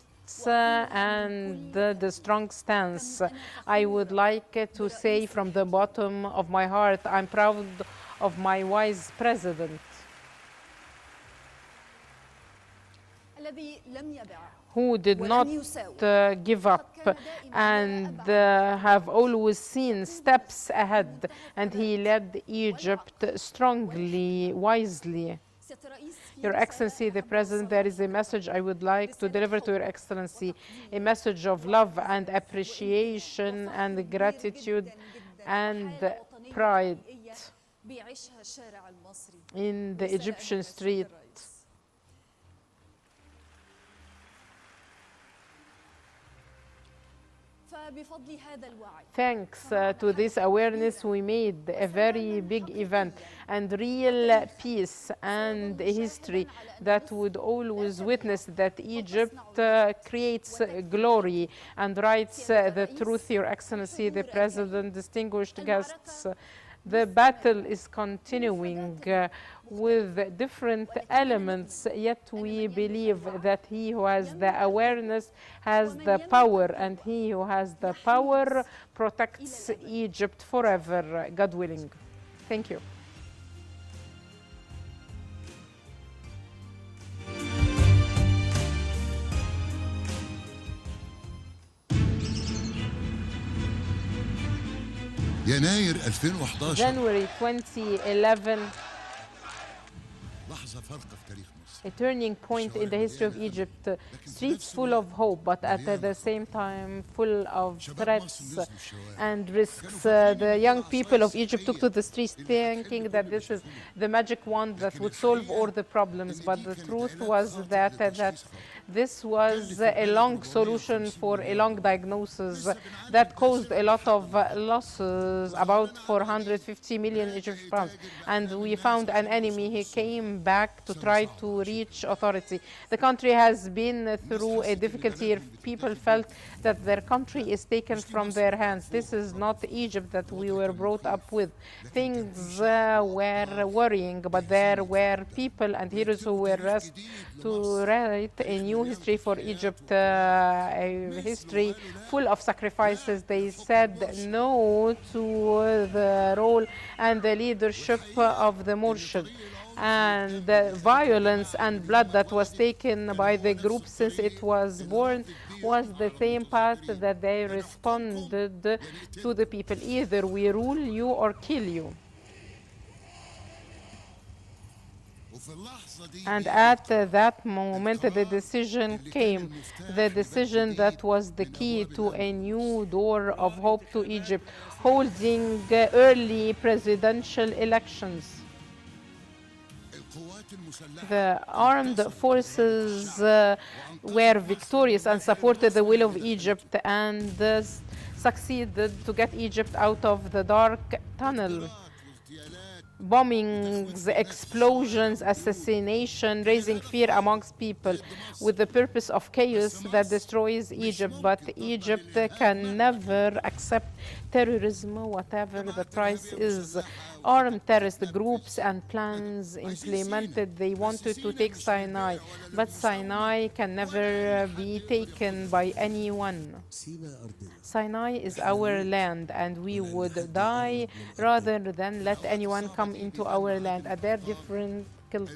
and the strong stance. I would like to say from the bottom of my heart, I'm proud of my wise president, who did not give up and have always seen steps ahead, and he led Egypt strongly, wisely. Your Excellency the President, there is a message I would like to deliver to Your Excellency, a message of love and appreciation and gratitude and pride in the Egyptian street. Thanks to this awareness, we made a very big event and real peace and history that would always witness that Egypt creates glory and writes the truth. Your Excellency the President, distinguished guests, the battle is continuing with different elements, yet we believe that he who has the awareness has the power, and he who has the power protects Egypt forever, God willing. Thank you. يناير 2011 January 2011 لحظة فارقة في تاريخ مصر. a turning point in the history of Egypt. Streets full of hope, but at the same time full of threats and risks. The young people of Egypt took to the streets thinking that this is the magic wand that would solve all the problems, but the truth was that this was a long solution for a long diagnosis that caused a lot of losses, about 450 million Egyptian pounds. And we found an enemy. He came back to try to reach authority. The country has been through a difficult year. People felt that their country is taken from their hands. This is not Egypt that we were brought up with. Things were worrying, but there were people and heroes who were asked to write a new history for Egypt, a history full of sacrifices. They said no to the role and the leadership of the Murshid, and the violence and blood that was taken by the group since it was born was the same path that they responded to the people. Either we rule you or kill you. And at that moment, the decision came, the decision that was the key to a new door of hope to Egypt, holding early presidential elections. The armed forces were victorious and supported the will of Egypt and succeeded to get Egypt out of the dark tunnel. Bombings, explosions, assassination, raising fear amongst people with the purpose of chaos that destroys Egypt. But Egypt can never accept terrorism, whatever the price is. Armed terrorist groups and plans implemented, they wanted to take Sinai, but Sinai can never be taken by anyone. Sinai is our land, and we would die rather than let anyone come into our land. At their different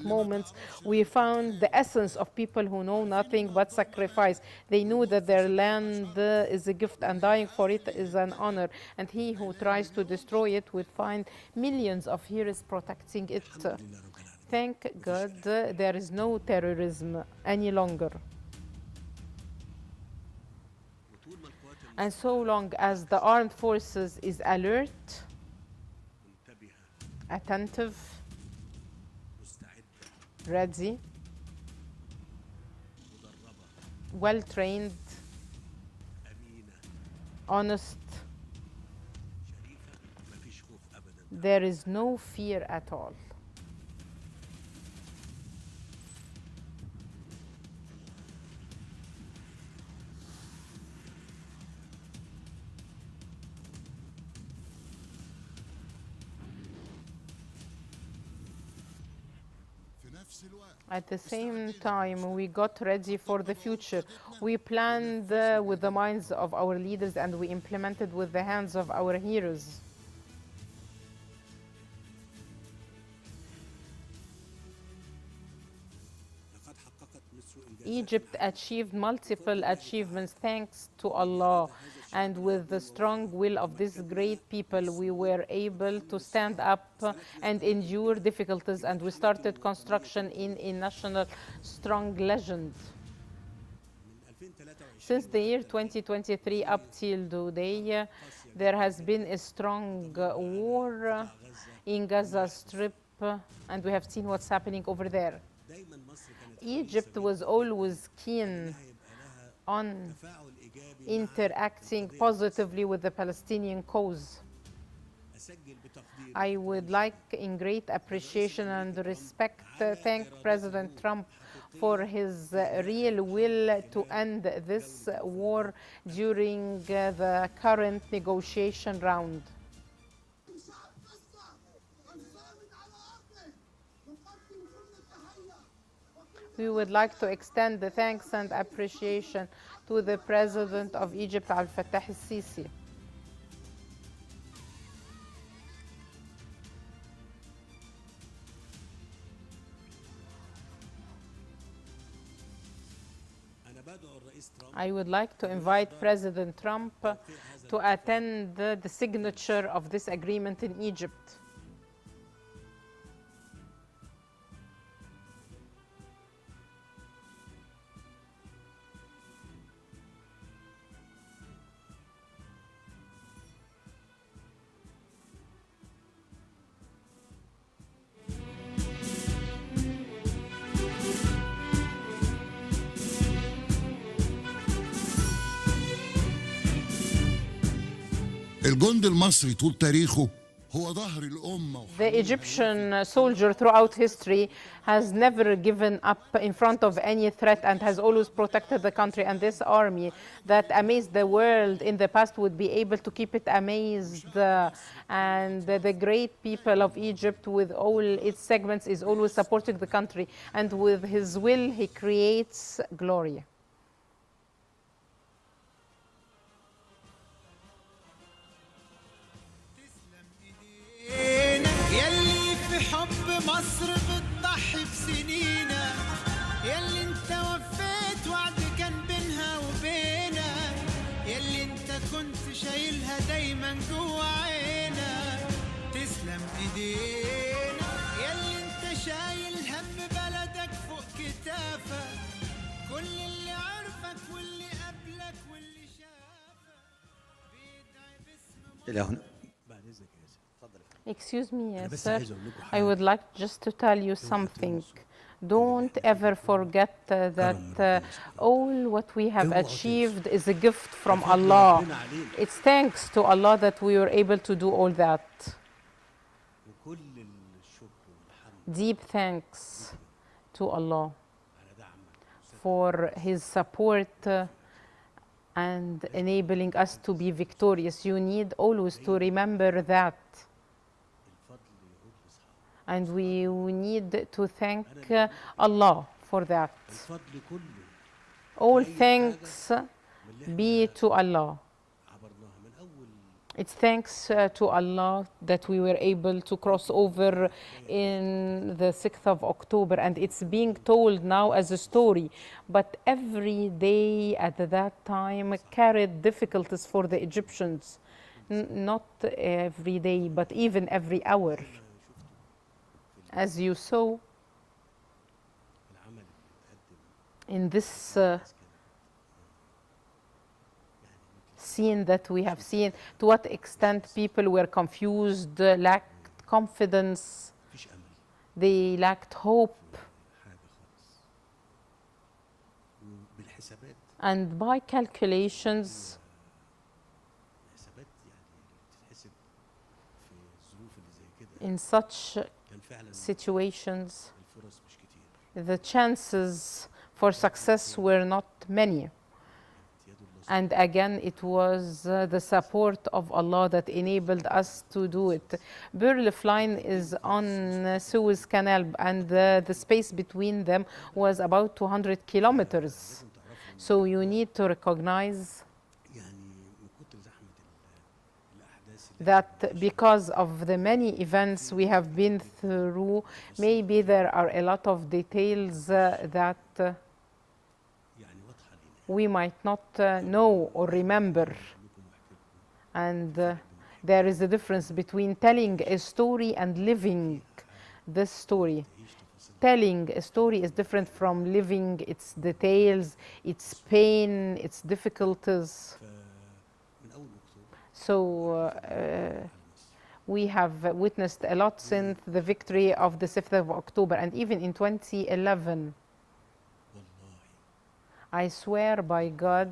moments, we found the essence of people who know nothing but sacrifice. They knew that their land is a gift and dying for it is an honor, and he who tries to destroy it would find millions of heroes protecting it. Thank God there is no terrorism any longer. And so long as the armed forces is alert, attentive, ready, well-trained, honest, there is no fear at all. At the same time, we got ready for the future. We planned with the minds of our leaders, and we implemented with the hands of our heroes. Egypt achieved multiple achievements thanks to Allah. And with the strong will of this great people, we were able to stand up and endure difficulties, and we started construction in a national strong legend. Since the year 2023 up till today, there has been a strong war in Gaza Strip, and we have seen what's happening over there. Egypt was always keen on interacting positively with the Palestinian cause. I would like, in great appreciation and respect, thank President Trump for his real will to end this war during the current negotiation round. We would like to extend the thanks and appreciation to the President of Egypt, El-Sisi. I would like to invite President Trump to attend the signature of this agreement in Egypt. الجندي المصري طول تاريخه هو ظهر الأمة. The Egyptian soldier throughout history has never given up in front of any threat and has always protected the country. And this army that amazed the world in the past would be able to keep it amazed. And the great people of Egypt with all its segments is always supporting the country. And with his will, he creates glory. يلي في حب مصر بتضحي بسنينا، يلي انت وفيت وعد كان بينها وبينك، يلي انت كنت شايلها دايما جوا عينك. تسلم ايدينا يلي انت شايل هم بلدك فوق كتافك، كل اللي عرفك واللي قبلك واللي شافك بيدعي باسم إلى هنا. Excuse me, sir. I would like just to tell you something. Don't ever forget that all what we have achieved is a gift from Allah. It's thanks to Allah that we were able to do all that. Deep thanks to Allah for His support and enabling us to be victorious. You need always to remember that. And we need to thank Allah for that. All thanks be to Allah. It's thanks to Allah that we were able to cross over in the 6th of October, and it's being told now as a story. But every day at that time carried difficulties for the Egyptians. Not every day, but even every hour. As you saw in this scene that we have seen, to what extent people were confused, lacked confidence, they lacked hope. And by calculations, in such situations, the chances for success were not many. And again, it was the support of Allah that enabled us to do it. Burlif line is on Suez Canal, and the space between them was about 200 kilometers. So you need to recognize that because of the many events we have been through, maybe there are a lot of details that we might not know or remember. And there is a difference between telling a story and living this story. Telling a story is different from living its details, its pain, its difficulties. So we have witnessed a lot since the victory of the 6th of October, and even in 2011. I swear by God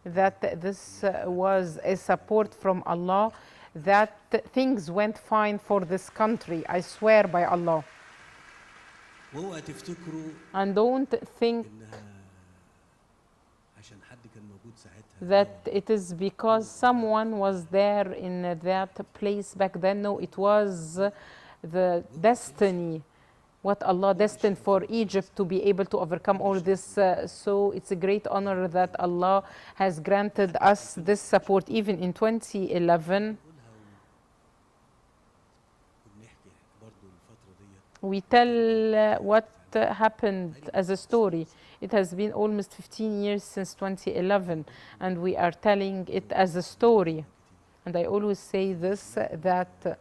that this was a support from Allah, that things went fine for this country. I swear by Allah. And don't think that it is because someone was there in that place back then. No, it was the destiny, what Allah destined for Egypt to be able to overcome all this. So it's a great honor that Allah has granted us this support. Even in 2011, we tell what happened as a story. It has been almost 15 years since 2011, and we are telling it as a story. And I always say this, that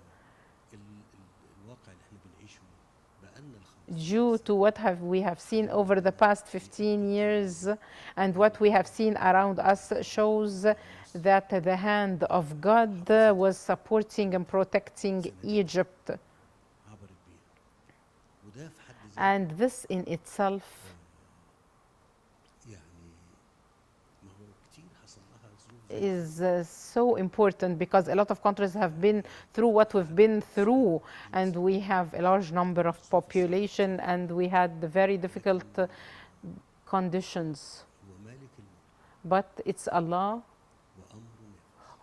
due to what we have seen over the past 15 years and what we have seen around us shows that the hand of God was supporting and protecting Egypt. And this in itself is so important because a lot of countries have been through what we've been through, and we have a large number of population, and we had very difficult conditions. But it's Allah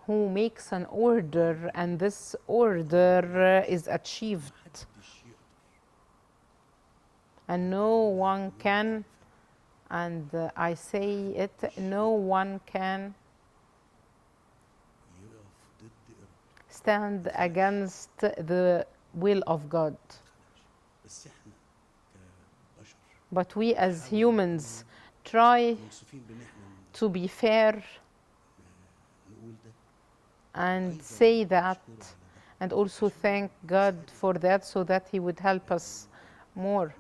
who makes an order, and this order is achieved. And no one can, and I say it, no one can stand against the will of God. But we as humans try to be fair and say that, and also thank God for that, so that He would help us more.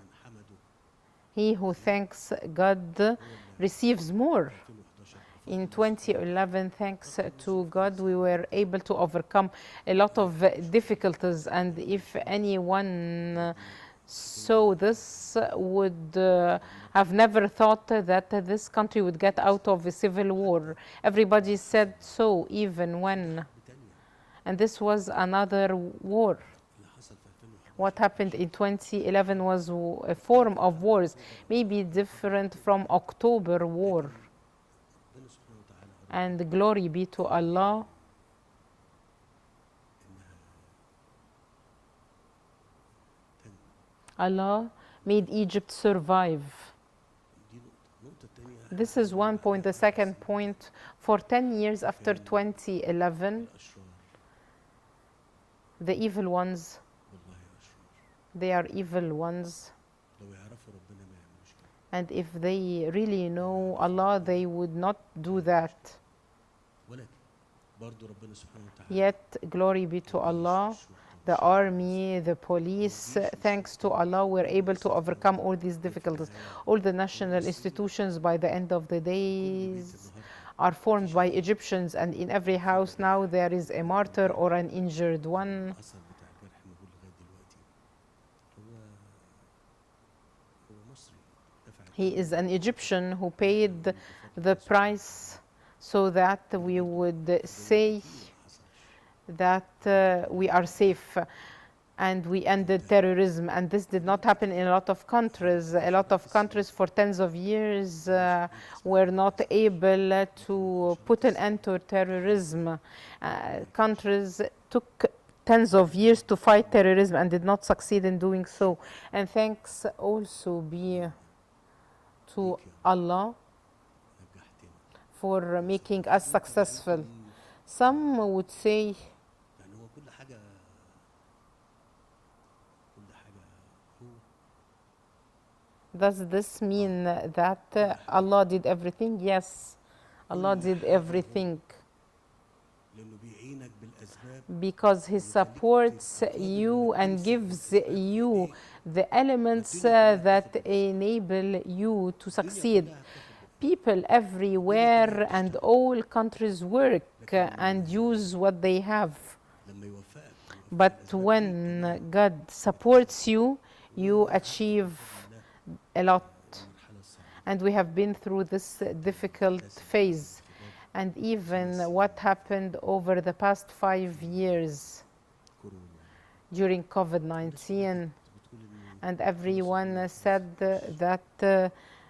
He who thanks God receives more. In 2011, thanks to God, we were able to overcome a lot of difficulties, and if anyone saw this, would have never thought that this country would get out of a civil war. Everybody said so, even when, and this was another war. What happened in 2011 was a form of wars, maybe different from October War. And glory be to Allah. Allah made Egypt survive. This is one point. The second point, for 10 years after 2011, the evil ones, they are evil ones. And if they really know Allah, they would not do that. Yet, glory be to Allah, the army, the police, thanks to Allah, we're able to overcome all these difficulties. All the national institutions, by the end of the days, are formed by Egyptians, and in every house now there is a martyr or an injured one. He is an Egyptian who paid the price so that we would say that we are safe and we ended terrorism. And this did not happen in a lot of countries. A lot of countries for tens of years were not able to put an end to terrorism. Countries took tens of years to fight terrorism and did not succeed in doing so. And thanks also be to Allah for making us successful. Some would say does this mean that Allah did everything? Yes, Allah did everything, because He supports you and gives you the elements that enable you to succeed. People everywhere and all countries work and use what they have. But when God supports you, you achieve a lot. And we have been through this difficult phase. And even what happened over the past 5 years during COVID-19, and everyone said that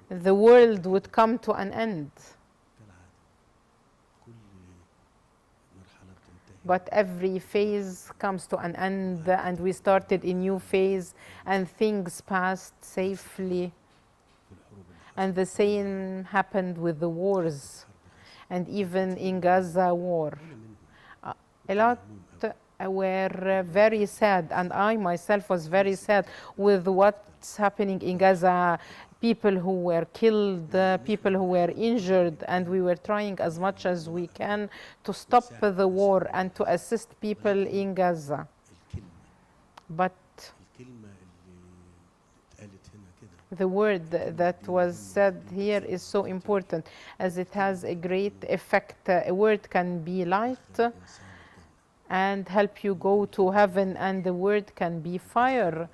the world would come to an end. But every phase comes to an end, and we started a new phase, and things passed safely. And the same happened with the wars, and even in Gaza war. A lot were very sad, and I myself was very sad with what's happening in Gaza. People who were killed, people who were injured, and we were trying as much as we can to stop the war and to assist people in Gaza. But the word that was said here is so important, as it has a great effect. A word can be light and help you go to heaven, and the word can be fire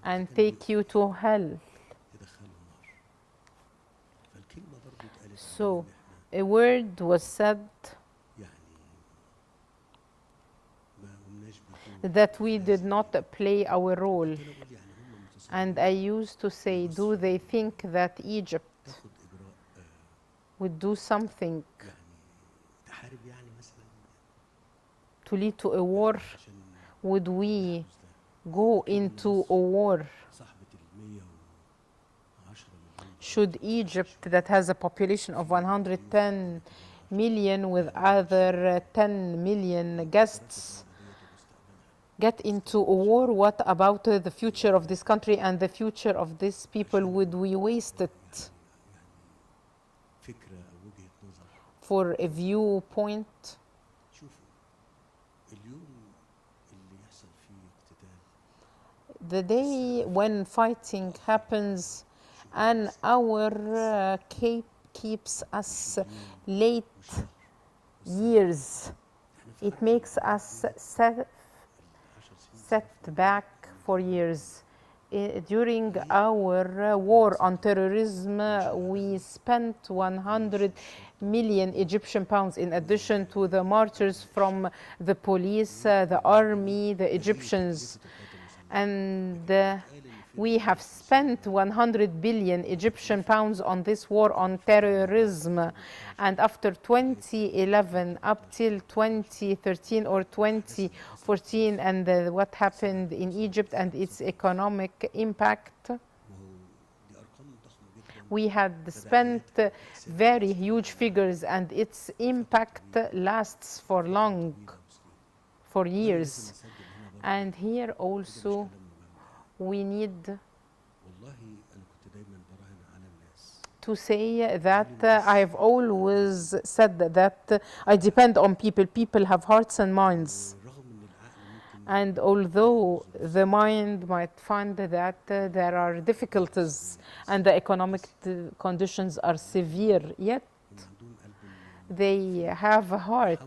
and take you to hell. So a word was said that we did not play our role. And I used to say, do they think that Egypt would do something to lead to a war? Would we go into a war? Should Egypt, that has a population of 110 million with other 10 million guests, get into a war? What about the future of this country and the future of these people? Would we waste it for a viewpoint? The day when fighting happens and our keeps us late years, it makes us set back for years. During our war on terrorism, we spent 100 million Egyptian pounds in addition to the martyrs from the police, the army, the Egyptians. And we have spent 100 billion Egyptian pounds on this war on terrorism. And after 2011 up till 2013 or 2014 and what happened in Egypt and its economic impact, we had spent very huge figures, and its impact lasts for long, for years. And here also we need to say that I've always said that I depend on people. People have hearts and minds. And although the mind might find that there are difficulties and the economic conditions are severe, yet they have a heart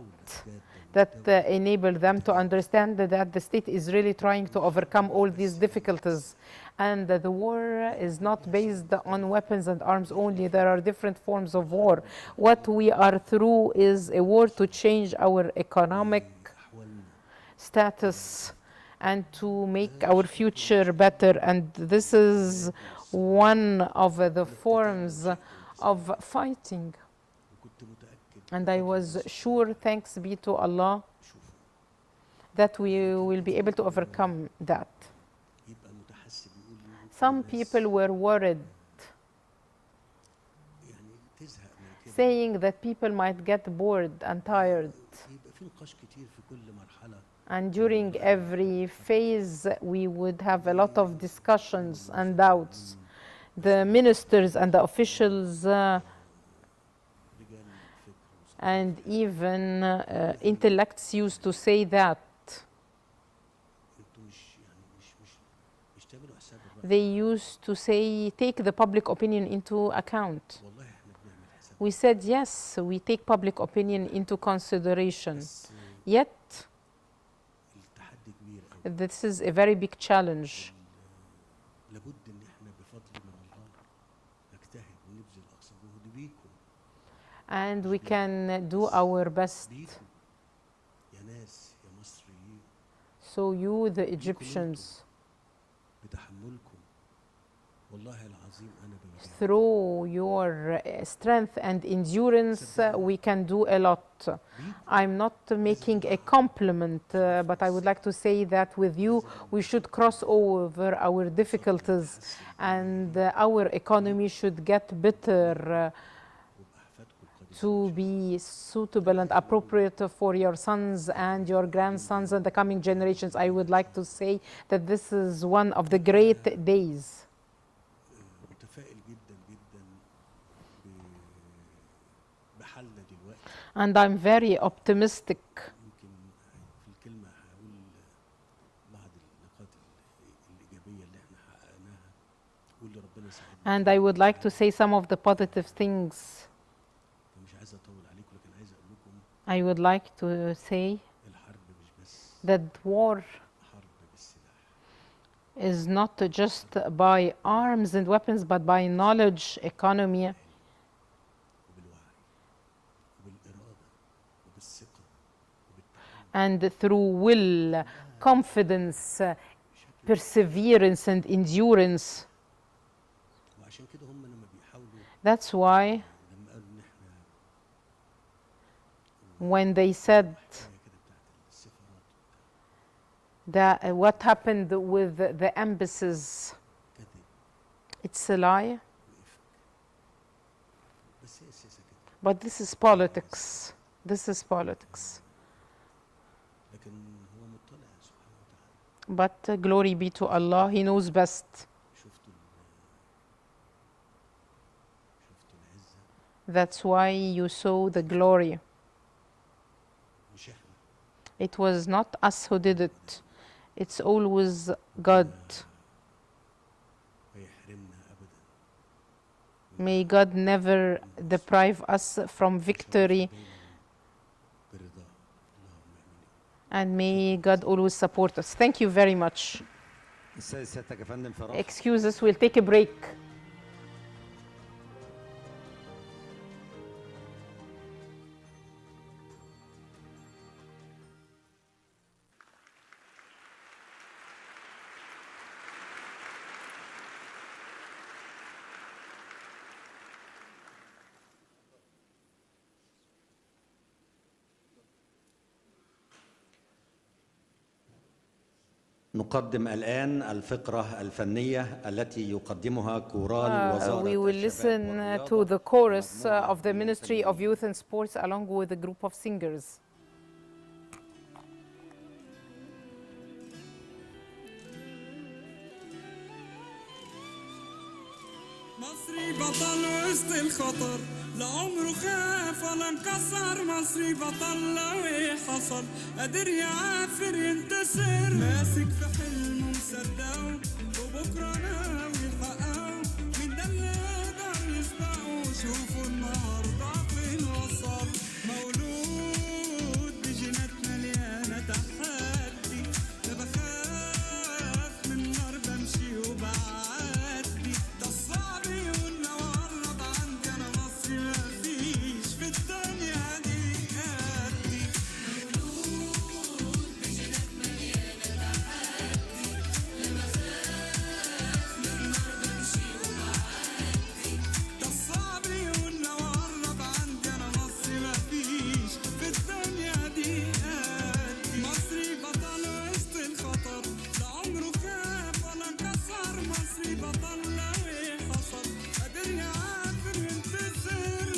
that enable them to understand that the state is really trying to overcome all these difficulties. And the war is not based on weapons and arms only. There are different forms of war. What we are through is a war to change our economic status and to make our future better. And this is one of the forms of fighting. And I was sure, thanks be to Allah, that we will be able to overcome that. Some people were worried, saying that people might get bored and tired. And during every phase, we would have a lot of discussions and doubts. The ministers and the officials and even intellects used to say that. They used to say, take the public opinion into account. We said, yes, we take public opinion into consideration. Yet, this is a very big challenge. And we can do our best. So you, the Egyptians, through your strength and endurance, we can do a lot. I'm not making a compliment, but I would like to say that with you, we should cross over our difficulties, and our economy should get better to be suitable and appropriate for your sons and your grandsons and the coming generations. I would like to say that this is one of the great days. And I'm very optimistic. And I would like to say some of the positive things. I would like to say that war is not just by arms and weapons, but by knowledge, economy, and through will, confidence, perseverance and endurance. That's why when they said that what happened with the embassies, it's a lie. But this is politics. This is politics. But glory be to Allah, He knows best. That's why you saw the glory. It was not us who did it. It's always God. May God never deprive us from victory. And may God always support us. Thank you very much. Excuse us, we'll take a break. نقدم الآن الفقرة الفنية التي يقدمها كورال وزارة We will listen to the chorus of the Ministry of Youth and Sports along with a group of singers. مصري بطل وسط الخطر لعمره خاف ولا انكسر مصري بطل لو ايه حصل قادر يعافر ينتصر ماسك في حلمه مصدقه وبكره ناوي يحققه مين ده اللي يقدر يسبقه شوفوا النهارده فين وصل مولود بجينات مليانه تحدي لا بخاف من النار بمشي وبعدي ده الصعب يقول لو قرب عندي انا مصري مفيش في الدنيا دي قدي مولود بجينات مليانه تحدي لا بخاف من النار بمشي وبعدي ده الصعب يقول لو قرب عندي انا مصري مفيش في الدنيا دي قدي مصري بطل وسط الخطر لا عمره خاف ولا انكسر مصري بطل لو ايه حصل قادر يعافر ينتصر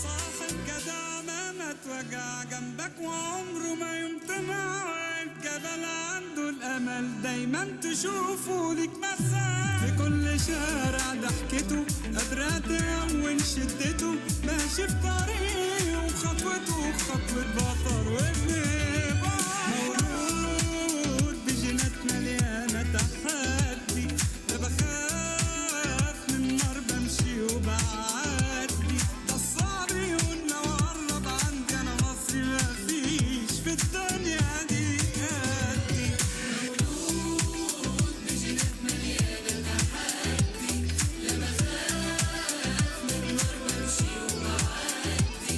صاحب جدع ما توجع جنبك وعمره ما يمتنع واقف جبل عنده الامل دايما تشوفه ليك مثل في كل شارع ضحكته قادرة تهون شدته ماشي في طريقه وخطوته خطوة بطل وابن مولود بجينات مليانة تحدي لا بخاف من النار بمشي وبعدي ده الصعب يقول لو قرب عندي انا مصري مفيش في الدنيا دي قدي مولود بجينات مليانة تحدي لا بخاف من النار بمشي وبعدي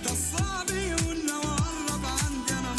ده الصعب يقول لو قرب عندي انا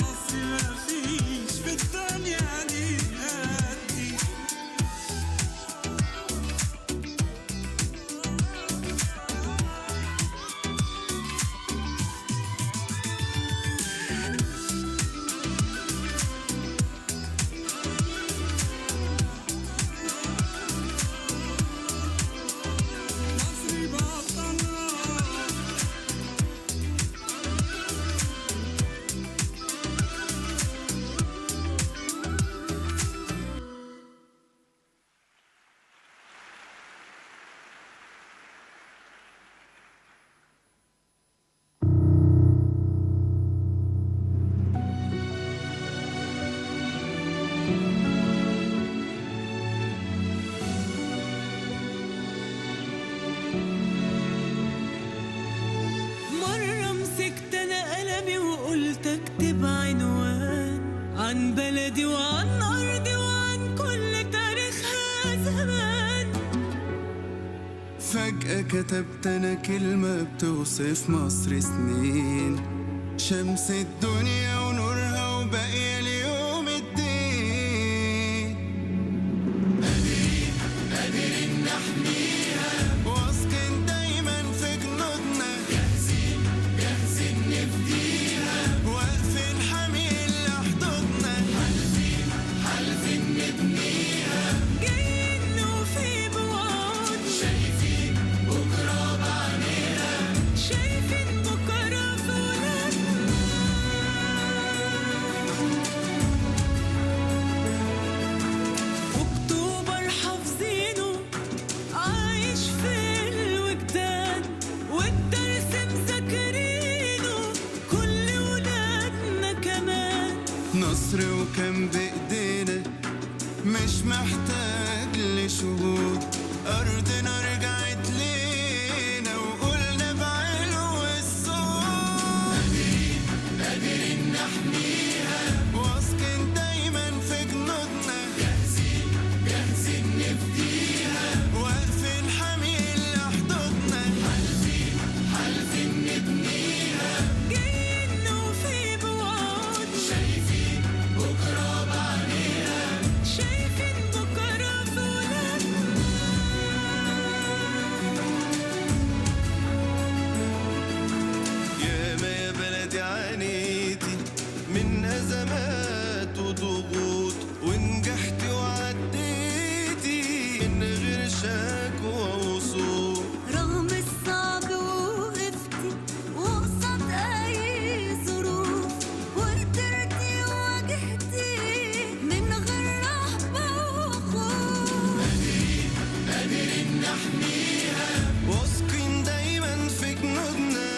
بلدي وعن أرضي وعن كل تاريخها زمان. فجأة كتبت أنا كلمة بتوصف مصر سنين، شمس الدنيا ونورها وباقية ليوم الدين. قادرين نحميها، واثقين دايما في جنودنا، جاهزين نفديها، واقفين حاميين لحدودنا، حالفين نبنيها، جايين نوفي بوعودنا، شايفين بكرة بعينينا، شايفين بكرة في ولادنا. أكتوبر حافظينه عايش في الوجدان، والدرس مذاكرينه كل ولادنا كمان. نصر وكان بإيدينا مش محتاج لشهود، أرضنا رجعت لينا وقلنا بعلو الصوت. قادرين نحميها، واثقين دايما في جنودنا، جاهزين نفديها، واقفين حاميين لحدودنا، حالفين نبنيها، جايين نوفي بوعودنا، شايفين بكرة بعينينا، شايفين بكرة في ولادنا. ياما يا بلدي عانيتي من أزمات وضغوط، ونجحتي وعديتي من غير شكوى وصول. رغم الصعب وقفتي وقصاد أي ظروف، وقدرتي وواجهتي من غير رهبة وخوف. قادرين نحميها، واثقين دايما في جنودنا،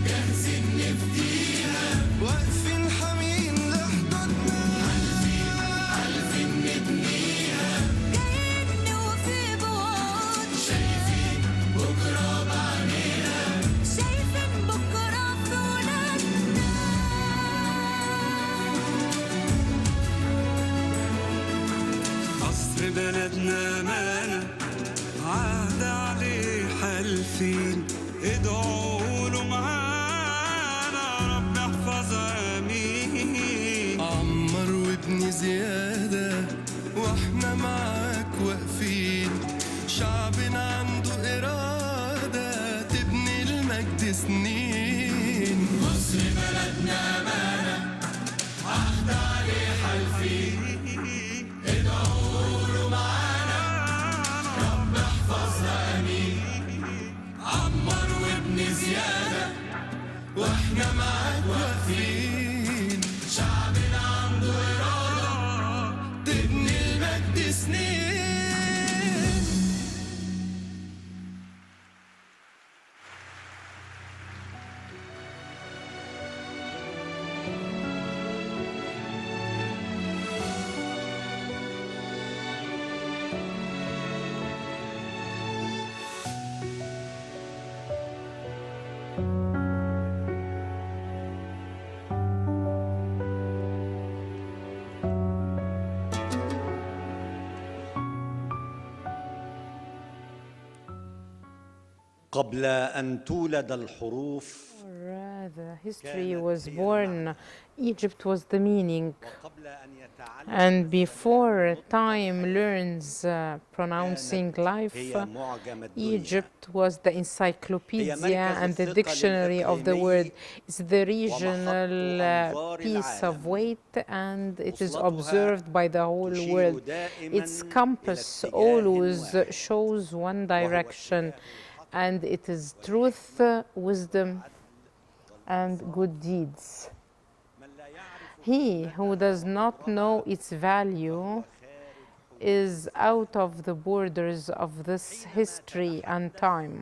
جاهزين نفديها، واقفين حاميين لحدودنا، حالفين نبنيها، جايين نوفي بوعودنا، شايفين بكرة بعينينا، شايفين بكرة في ولادنا. قصر بلدنا أمانة عهد عليه حالفين، ادعوا له معانا رب احفظها امين. عمر وابني زيادة واحنا معاك واقفين، شعبنا عنده إرادة تبني المجد سنين. مصر بلدنا أمانة عهد عليه حالفين، ادعوا له معانا رب احفظها امين. عمر وابني زيادة واحنا معاك واقفين، شعبنا عنده إرادة تبني المجد سنين. قبل أن تولد الحروف The history was born, Egypt was the meaning. And before time learns pronouncing life, Egypt was the encyclopedia and the dictionary of the world. It's the regional piece of weight, and it is observed by the whole world. Its compass always shows one direction, and it is truth, wisdom, and good deeds. He who does not know its value is out of the borders of this history and time.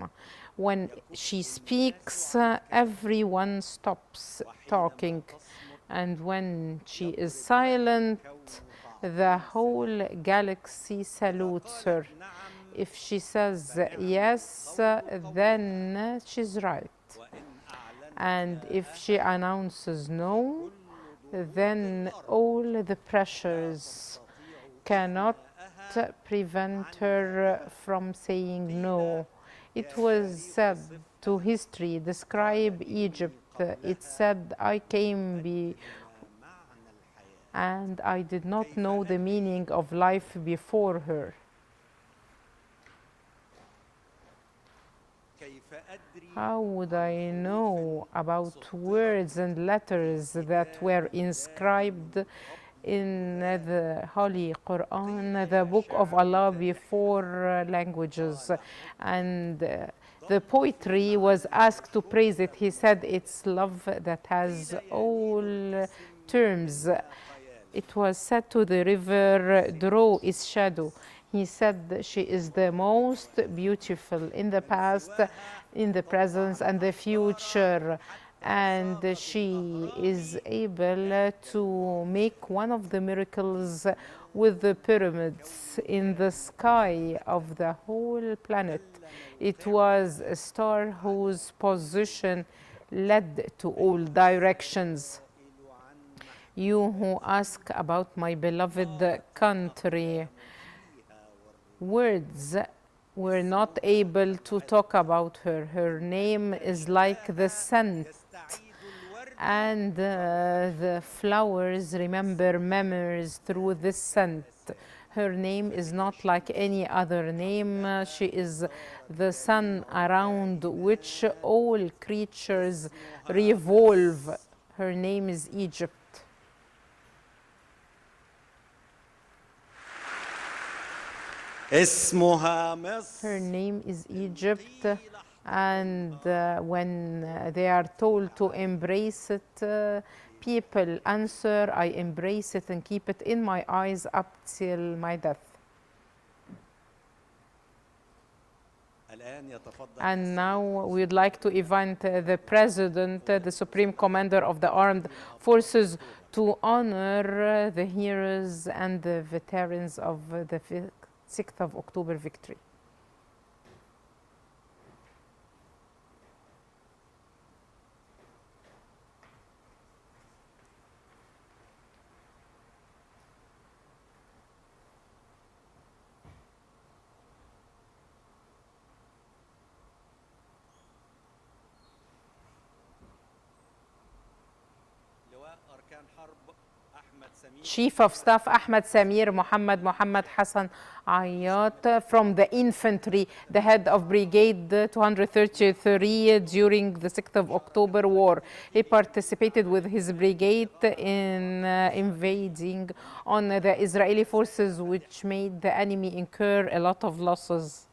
When she speaks, everyone stops talking, and when she is silent, the whole galaxy salutes her. If she says yes, then she's right. And if she announces no, then all the pressures cannot prevent her from saying no. It was said to history, describe Egypt. It said, I came and I did not know the meaning of life before her. How would I know about words and letters that were inscribed in the Holy Quran, the book of Allah, before languages? And the poetry was asked to praise it. He said it's love that has all terms. It was said to the river, draw its shadow. He said she is the most beautiful in the past, in the present, and the future. And she is able to make one of the miracles with the pyramids in the sky of the whole planet. It was a star whose position led to all directions. You who ask about my beloved country, words were not able to talk about her. Her name is like the scent, and the flowers remember memories through this scent. Her name is not like any other name. She is the sun around which all creatures revolve. Her name is Egypt. Her name is Egypt, and when they are told to embrace it, people answer, I embrace it and keep it in my eyes up till my death. And now we would like to invite the President, the Supreme Commander of the Armed Forces, to honor the heroes and the veterans of the 6th of October victory. Chief of Staff Ahmed Samir Mohammed Hassan Ayat from the infantry, the head of Brigade 233 during the 6th of October war. He participated with his brigade in invading on the Israeli forces, which made the enemy incur a lot of losses.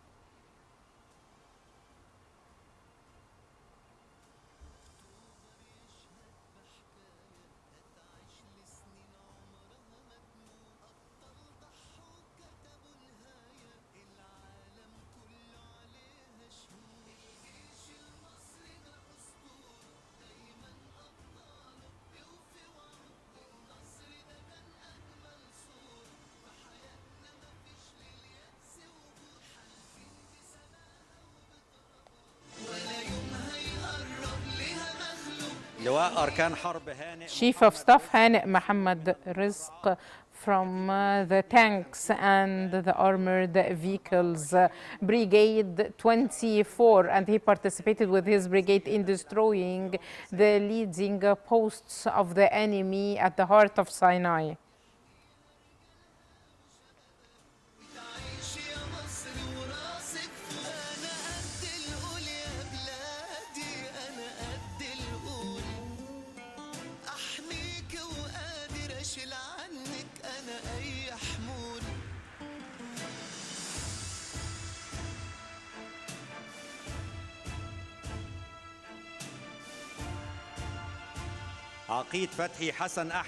Chief of Staff Hani Mohammed Rizq from the tanks and the armored vehicles, Brigade 24, and he participated with his brigade in destroying the leading posts of the enemy at the heart of Sinai.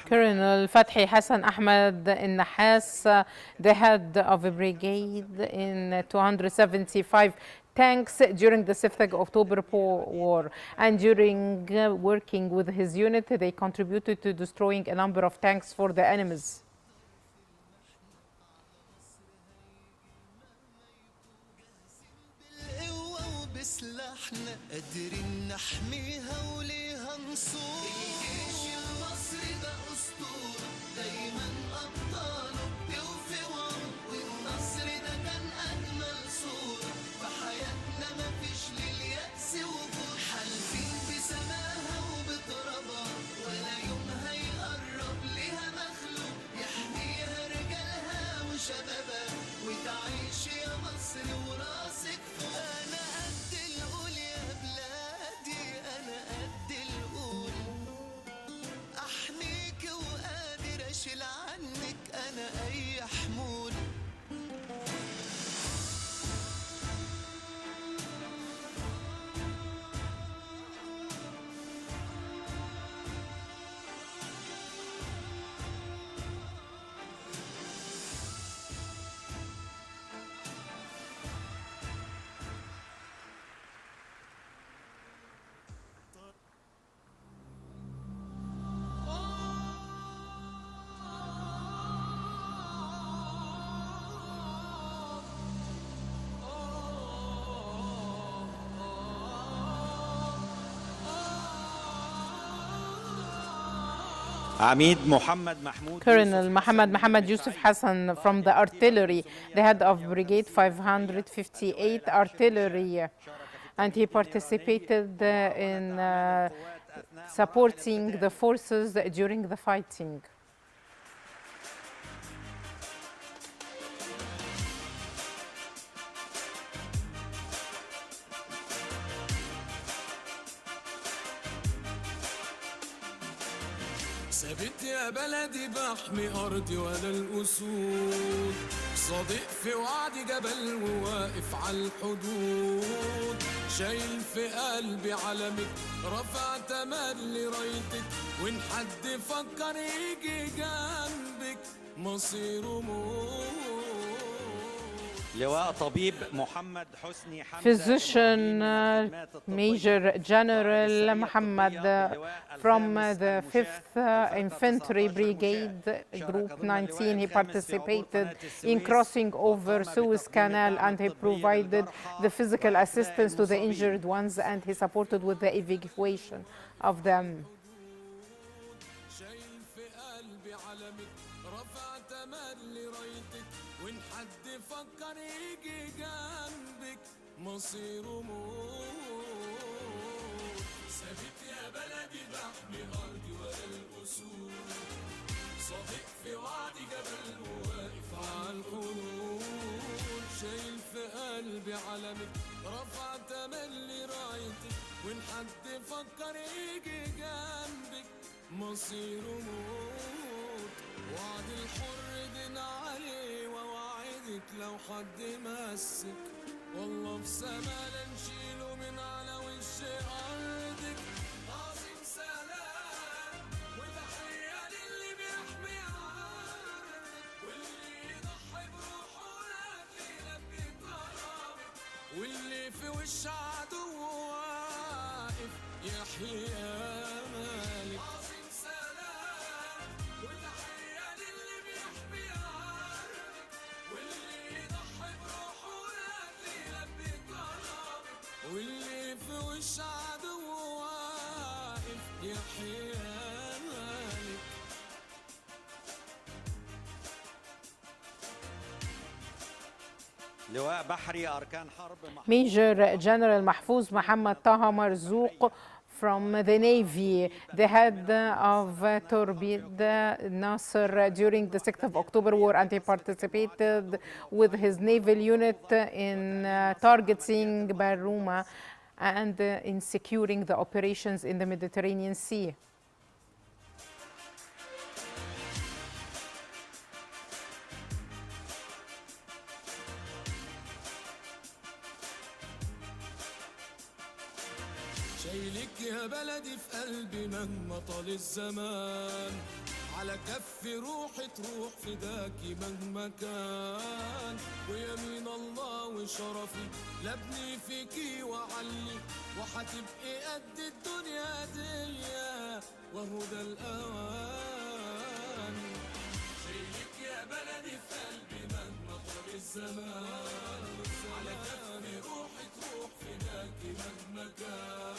Colonel Fathi Hassan Ahmed Nahas, the head of a brigade in 275 tanks during the 6th of October war, and during working with his unit, they contributed to destroying a number of tanks for the enemies. أسطورة دايما أبطاله بيوفي وعده، والنصر ده كان أجمل صورة في حياتنا، مفيش لليأس وجود. حالفين بسماها وبترابها ولا يوم هيقرب ليها مخلوق، يحميها رجالها وشبابها وتعيش يا مصر وراسك فوق. أنا قد القول يا بلادي، أنا قد القول أحميك وقادر أشيل عنك أنا أي حمول. عميد محمد Muhammad Yusuf Hassan from the artillery, the head of Brigade 558 artillery, and he participated in supporting the forces during the fighting. ثابت يا بلدي بحمي أرضي ولا الأسود، صادق في وعدي جبل وواقف على الحدود، شايل في قلبي علمك رافع تملي رايتك، وإن حد فكر يجي جنبك مصيره موت. لواء طبيب محمد حسني حمزة Physician Major General Muhammad from the 5th Infantry Brigade Group 19. He participated in crossing over Suez Canal, and he provided the physical assistance to the injured ones, and he supported with the evacuation of them. فكر يجي جنبك مصيره موت. ثابت يا بلدي بحمي أرضي ولا الأسود، صادق في وعدي جبل وواقف على الحدود، شايل في قلبي علمك رفع تملي رايتك، وإن حد فكر يجي جنبك مصيره موت. وعد الحر دين عليه ووعدك لو حد مسك، والله في سما نشيله من على وش أرضك. عظيم سلام وتحية للي بيحمي عرضك، واللي يضحي بروحه لأجل يلبي طلبك، واللي في وش عدو واقف يحيي أمالك. عظيم سلام وتحية للي بيحمي عرضك، واللي يضحي بروحه لأجل يلبي طلبك، واللي في وش عدو واقف يحيي أمالك. لواء بحري أركان حرب Major General Mahfouz Muhammad Taha Marzouk from the Navy, the head of Torped Nasser during the 6th of October War, and he participated with his naval unit in targeting Baruma and in securing the operations in the Mediterranean Sea. شايلك يا بلدي في قلبي مهما طال الزمان، على كف روحي تروح فداكي مهما كان، ويمين الله وشرفي لابني فيكي وعلي، وحتبقي قد الدنيا دي وهو ده الأوان. شايلك يا بلدي في قلبي مهما طال الزمان على كفي روحي تروح فداك مهما كان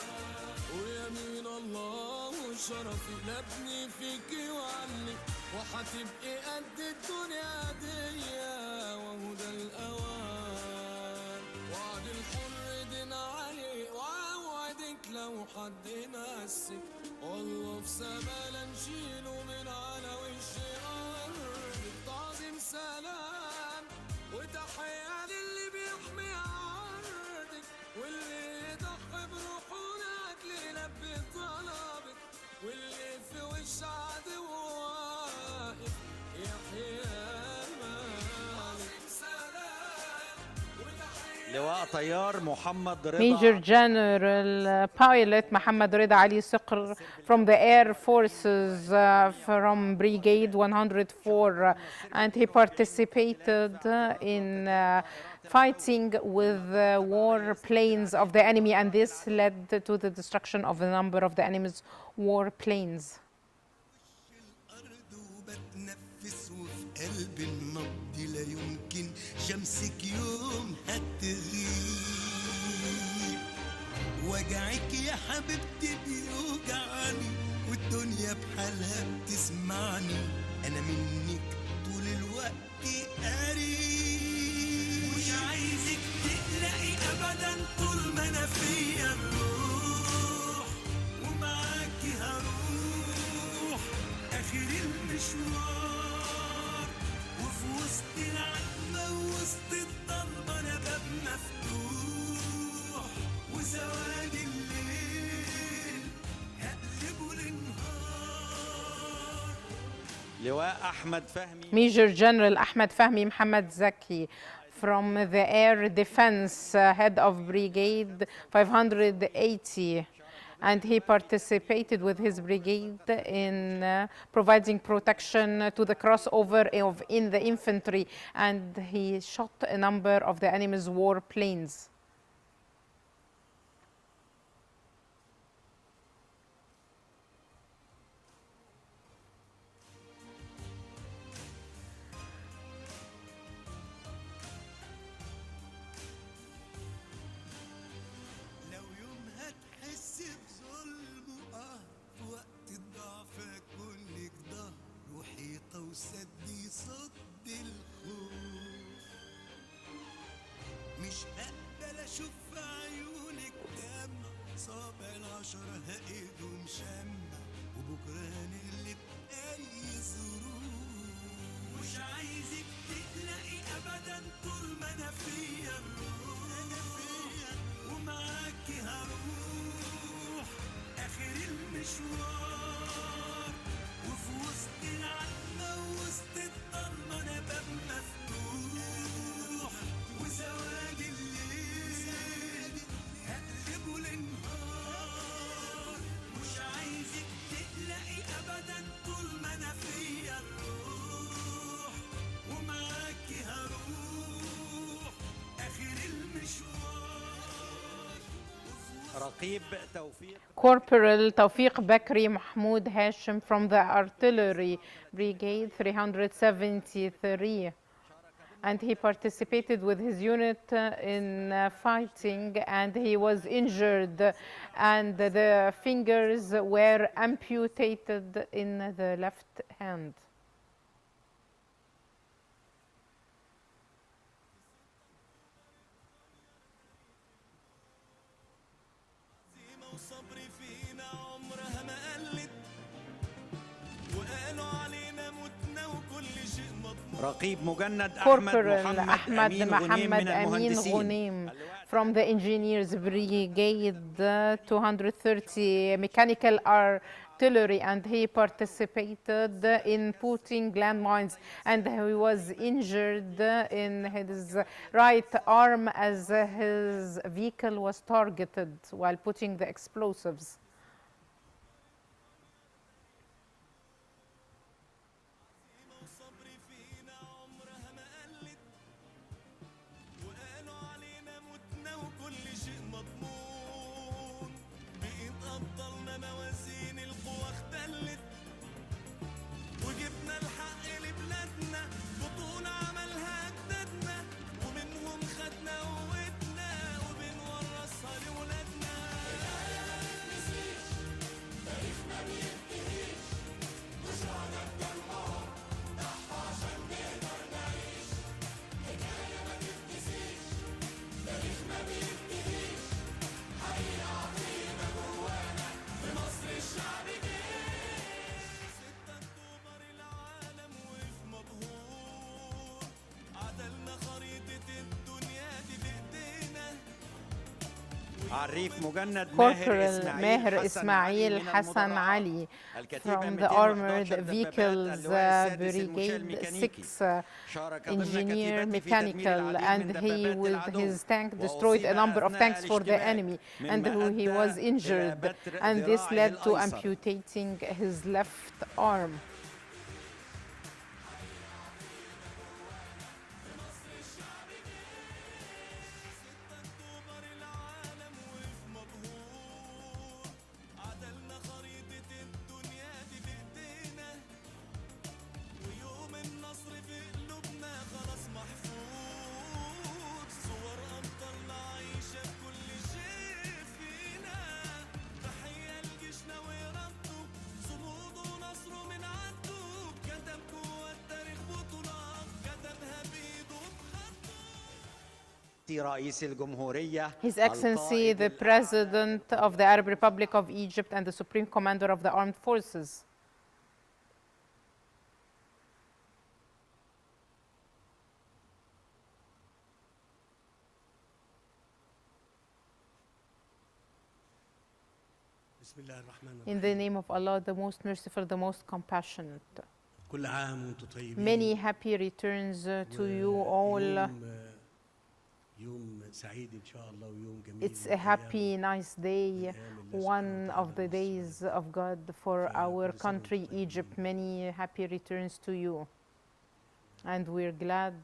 ويمين الله وشرفي لابني فيكي وعنك وحتبقي قد الدنيا ديا وهو ده الأوان وعد الحر دين علي وأوعدك لو حد مسك والله في سما لا نشيله من على وش أرضك تعظيم سلام وتحية للي بيحمي عرضك واللي يضحي بروحه لأجل يلبي طلبك واللي في وش عدو واقف يحيى مالك سلام وتحية لواء طيار محمد رضا Major General Pilot Mohammed Rida Ali Sikr from the Air Forces from Brigade 104 and he participated in fighting with war planes of the enemy and this led to the destruction of a number of the enemy's war planes. قلب النبض لا يمكن شمسك يوم هتغيب وجعك يا حبيبتي بيوجعني والدنيا بحالها بتسمعني انا منك طول الوقت قريب مش عايزك تقلقي ابدا طول ما انا فيا الروح ومعاكي هروح اخر المشوار وسط العتمة وسط الضلمة أنا باب مفتوح وسواد الليل هقلبه لنهار لواء أحمد فهمي Major General Ahmed Fahmi Mohammed Zaki from the Air Defense, head of Brigade 580. And he participated with his brigade in providing protection to the crossover in the infantry, and he shot a number of the enemy's war planes. وسدي صد الخوف مش هقبل اشوف في عيونك دمع صابع العشرة هايدهم شمع وبكره هنقلب اي ظروف مش عايزك تقلقي ابدا طول ما انا فيا الروح ومعاكي هروح اخر المشوار وفي وسط العتمة وسط الضلمة أنا باب مفتوح وزواج الليل هقلبه لنهار مش عايزك تقلقي أبدا طول ما أنا فيا الروح ومعاكي هروح آخر المشوار رقيب توفيق Corporal Tawfiq Bakri Mahmoud Hashim from the Artillery Brigade 373. And he participated with his unit in fighting and he was injured and the fingers were amputated in the left hand. رقيب مجند أحمد محمد أمين غنيم from the Engineers Brigade 230 Mechanical Artillery and he participated in putting landmines and he was injured in his right arm as his vehicle was targeted while putting the explosives. Corporal Maher Ismail Hassan Ali from the Armored Vehicles Brigade 6, engineer mechanical, and he with his tank destroyed a number of tanks for the enemy, and he was injured, and this led to amputating his left arm. His Excellency, the President of the Arab Republic of Egypt and the Supreme Commander of the Armed Forces. In the name of Allah, the most merciful, the most compassionate. Many happy returns to you all. It's a happy, nice day, one of the days of God for our country, Egypt. Many happy returns to you. And we're glad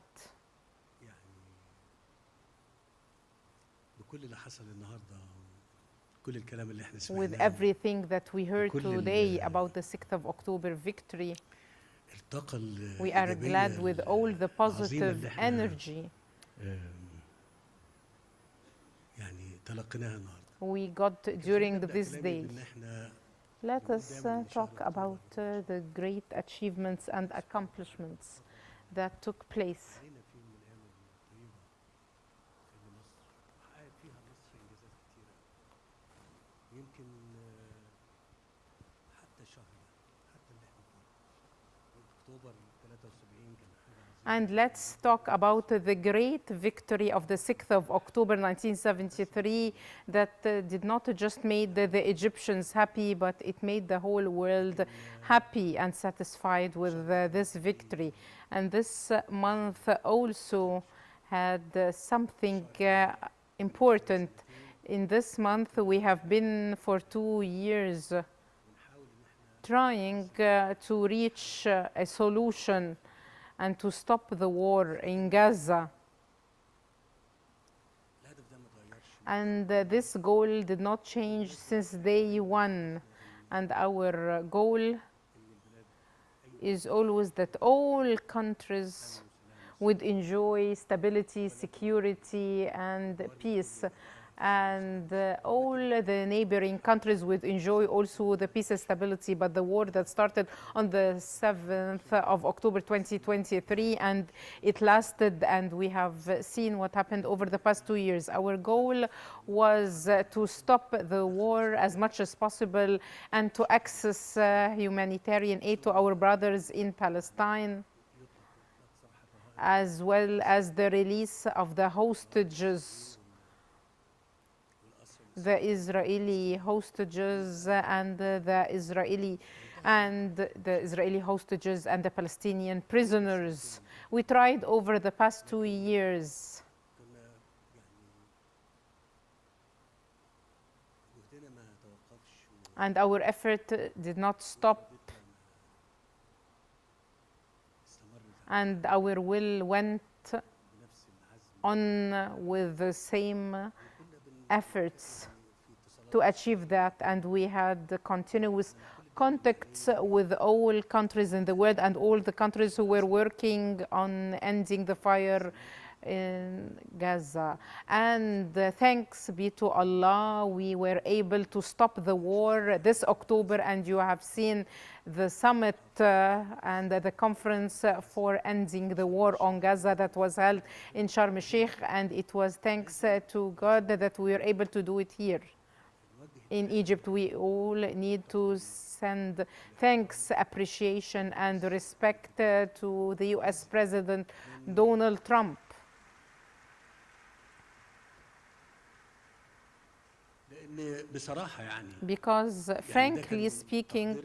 with everything that we heard today about the 6th of October victory. We are glad with all the positive energy we got during this day. Let us talk about the great achievements and accomplishments that took place. And let's talk about the great victory of the 6th of October 1973 that did not just make the Egyptians happy, but it made the whole world happy and satisfied with this victory. And this month also had something important. In this month, we have been for 2 years trying to reach a solution and to stop the war in Gaza. And this goal did not change since day one. And our goal is always that all countries would enjoy stability, security, and peace. And all the neighboring countries would enjoy also the peace and stability. But the war that started on the 7th of October 2023, and it lasted, and we have seen what happened over the past 2 years. Our goal was to stop the war as much as possible and to access humanitarian aid to our brothers in Palestine, as well as the release of the hostages, the Israeli hostages and the Israeli hostages and the Palestinian prisoners. We tried over the past 2 years and our effort did not stop, and our will went on with the same efforts to achieve that, and we had continuous contacts with all countries in the world and all the countries who were working on ending the fire in Gaza. And thanks be to Allah, we were able to stop the war this October, and you have seen the summit and the conference for ending the war on Gaza that was held in Sharm el-Sheikh, and it was thanks to God that we were able to do it here in Egypt. We all need to send thanks, appreciation, and respect to the US President Donald Trump. Because frankly speaking,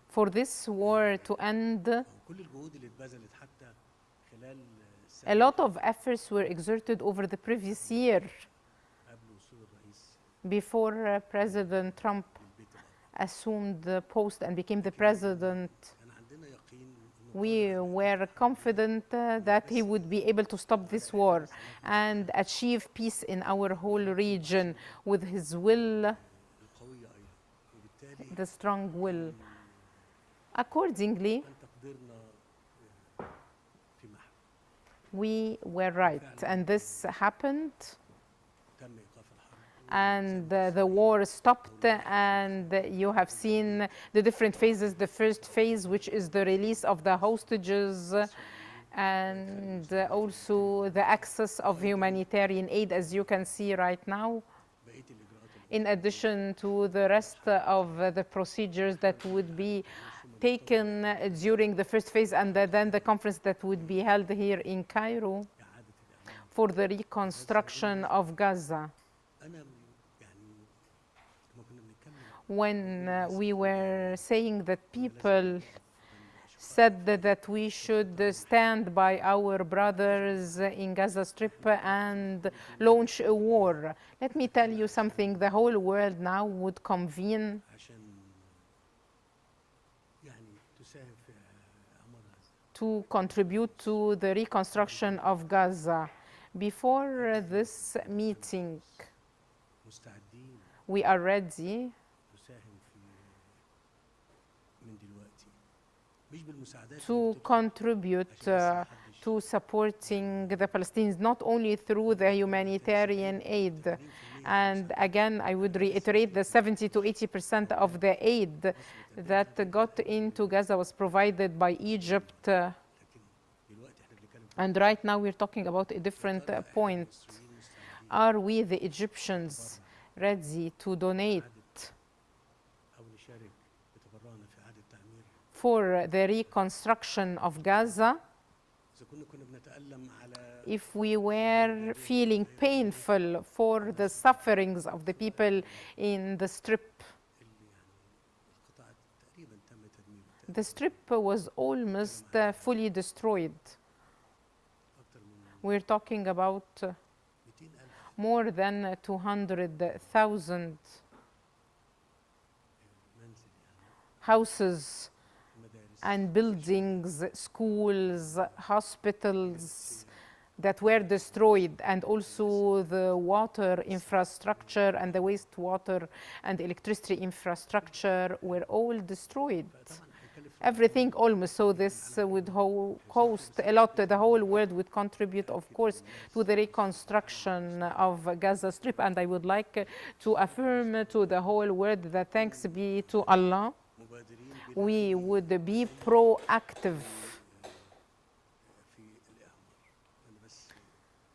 for this war to end, a lot of efforts were exerted over the previous year before President Trump assumed the post and became the president. We were confident that he would be able to stop this war and achieve peace in our whole region with his will, the strong will. Accordingly, we were right, and this happened, and the war stopped, and you have seen the different phases. The first phase, which is the release of the hostages, and also the access of humanitarian aid, as you can see right now, in addition to the rest of the procedures that would be taken during the first phase, and then the conference that would be held here in Cairo for the reconstruction of Gaza. When we were saying that people said that we should stand by our brothers in Gaza Strip and launch a war, let me tell you something. The whole world now would convene to contribute to the reconstruction of Gaza. Before this meeting, we are ready to contribute to supporting the Palestinians, not only through the humanitarian aid. And again, I would reiterate that 70 to 80% of the aid that got into Gaza was provided by Egypt. And right now we're talking about a different point. Are we, the Egyptians, ready to donate for the reconstruction of Gaza? If we were feeling painful for the sufferings of the people in the Strip, the Strip was almost fully destroyed. We're talking about more than 200,000 houses and buildings, schools, hospitals that were destroyed, and also the water infrastructure and the wastewater and electricity infrastructure were all destroyed. Everything almost. So this would cost a lot. The whole world would contribute, of course, to the reconstruction of Gaza Strip. And I would like to affirm to the whole world that thanks be to Allah, we would be proactive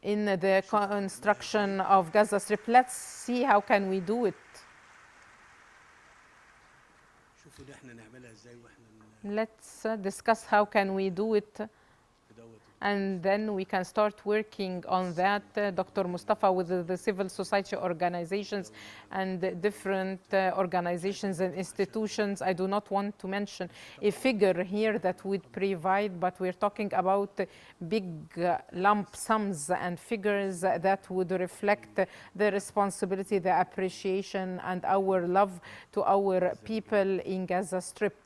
in the construction of Gaza Strip. Let's see how can we do it. Let's discuss how can we do it, and then we can start working on that, Dr. Mustafa, with the civil society organizations and different organizations and institutions. I do not want to mention a figure here that would provide, but we're talking about big lump sums and figures that would reflect the responsibility, the appreciation, and our love to our people in Gaza Strip.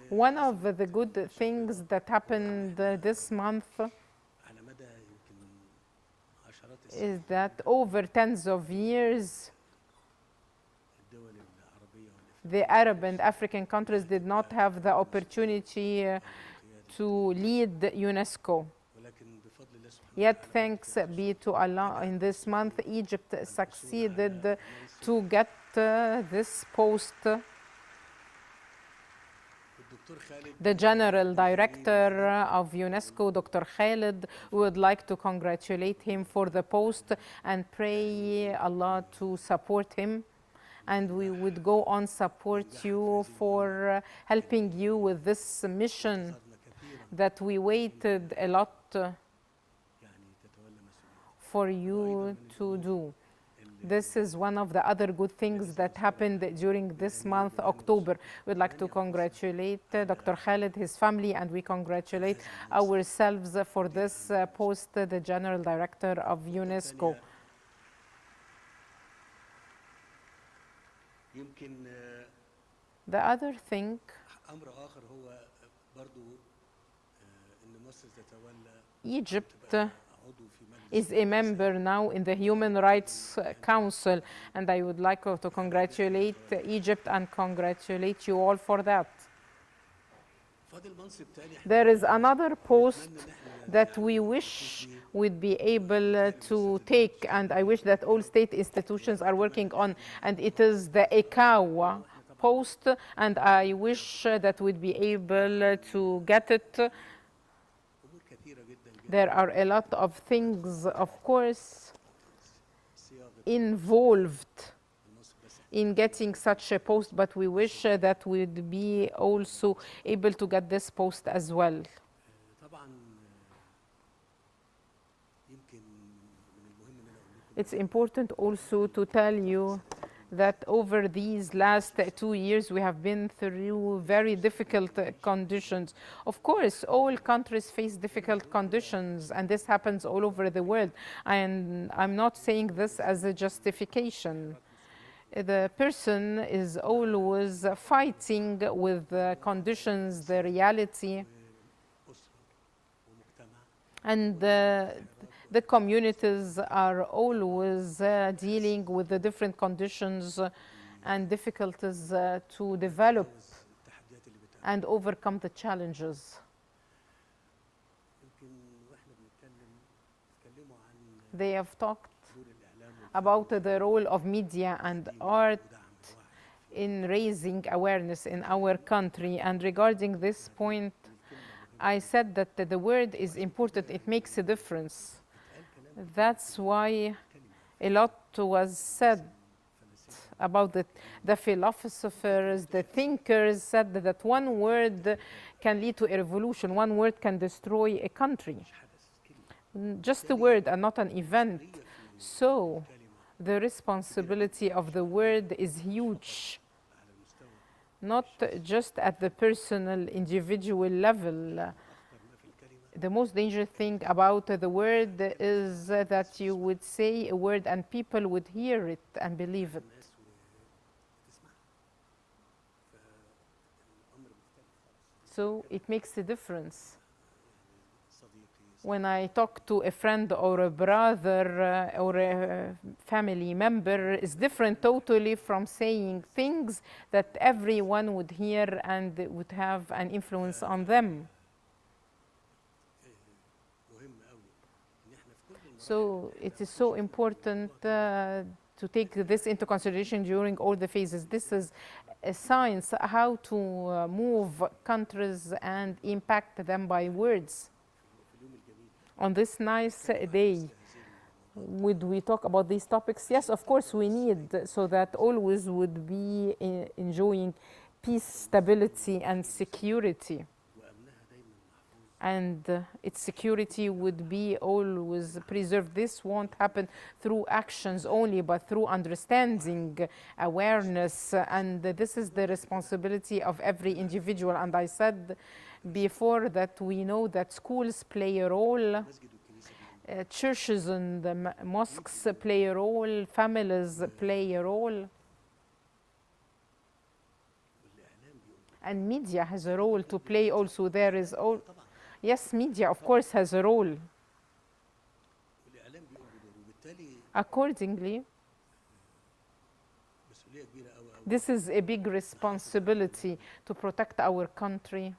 One of the good things that happened this month is that over tens of years, the Arab and African countries did not have the opportunity to lead UNESCO. Yet, thanks be to Allah, in this month, Egypt succeeded to get this post. The General Director of UNESCO, Dr. Khallad, would like to congratulate him for the post and pray Allah to support him. And we would go on support you for helping you with this mission. that we waited a lot for you to do. This is one of the other good things that happened during this month, October. We'd like to congratulate Dr. Khaled, his family, and we congratulate ourselves for this post, the General Director of UNESCO. The other thing, Egypt is a member now in the Human Rights Council, and I would like to congratulate Egypt and congratulate you all for that. There is another post that we wish we'd be able to take, and I wish that all state institutions are working on, and it is the ECAW post, and I wish that we'd be able to get it. There are a lot of things, of course, involved in getting such a post, but we wish that we'd be also able to get this post as well. It's important also to tell you that over these last 2 years we have been through very difficult conditions. Of course, all countries face difficult conditions, and this happens all over the world. And I'm not saying this as a justification. The person is always fighting with the conditions, the reality, and the communities are always dealing with the different conditions and difficulties to develop and overcome the challenges. They have talked about the role of media and art in raising awareness in our country, and regarding this point, I said that the word is important. It makes a difference. That's why a lot was said about the philosophers, the thinkers said that one word can lead to a revolution, one word can destroy a country. Just a word and not an event. So the responsibility of the word is huge, not just at the personal, individual level. The most dangerous thing about the word is that you would say a word and people would hear it and believe it. So it makes a difference. When I talk to a friend or a brother or a family member, it's different totally from saying things that everyone would hear and would have an influence on them. So it is so important to take this into consideration during all the phases. This is a science, how to move countries and impact them by words. On this nice day, would we talk about these topics? Yes, of course we need, so that always would be enjoying peace, stability, and security. And its security would be always preserved. This won't happen through actions only, but through understanding, awareness, and this is the responsibility of every individual. And I said before that we know that schools play a role, churches and the mosques play a role, families play a role, and media has a role to play also. There is all. Yes, media, of course, has a role. Accordingly, this is a big responsibility to protect our country,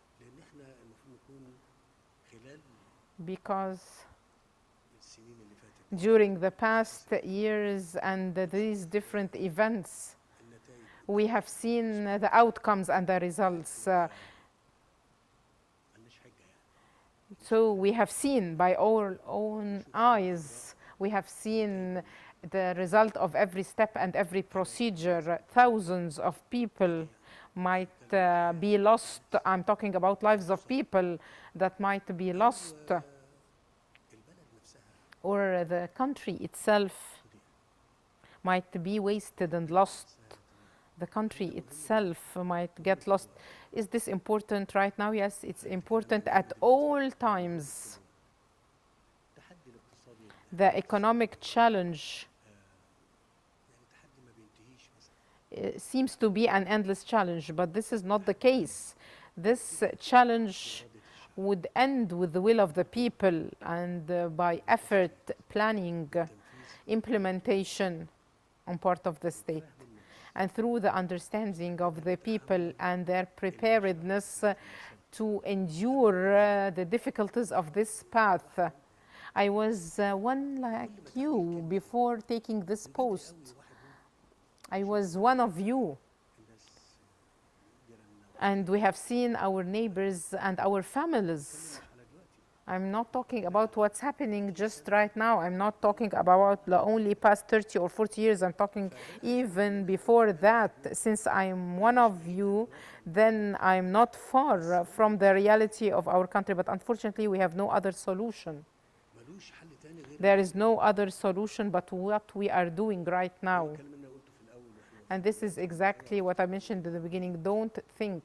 because during the past years and these different events, we have seen the outcomes and the results. So we have seen by our own eyes, we have seen the result of every step and every procedure. Thousands of people might be lost. I'm talking about lives of people that might be lost, or the country itself might be wasted and lost. The country itself might get lost. Is this important right now? Yes, it's important at all times. The economic challenge seems to be an endless challenge, but this is not the case. This challenge would end with the will of the people and by effort, planning, implementation on part of the state, and through the understanding of the people and their preparedness to endure the difficulties of this path. I was one like you before taking this post. I was one of you. And we have seen our neighbors and our families. I'm not talking about what's happening just right now. I'm not talking about the only past 30 or 40 years. I'm talking even before that. Since I'm one of you, then I'm not far from the reality of our country. But unfortunately, we have no other solution. There is no other solution but what we are doing right now. And this is exactly what I mentioned in the beginning. Don't think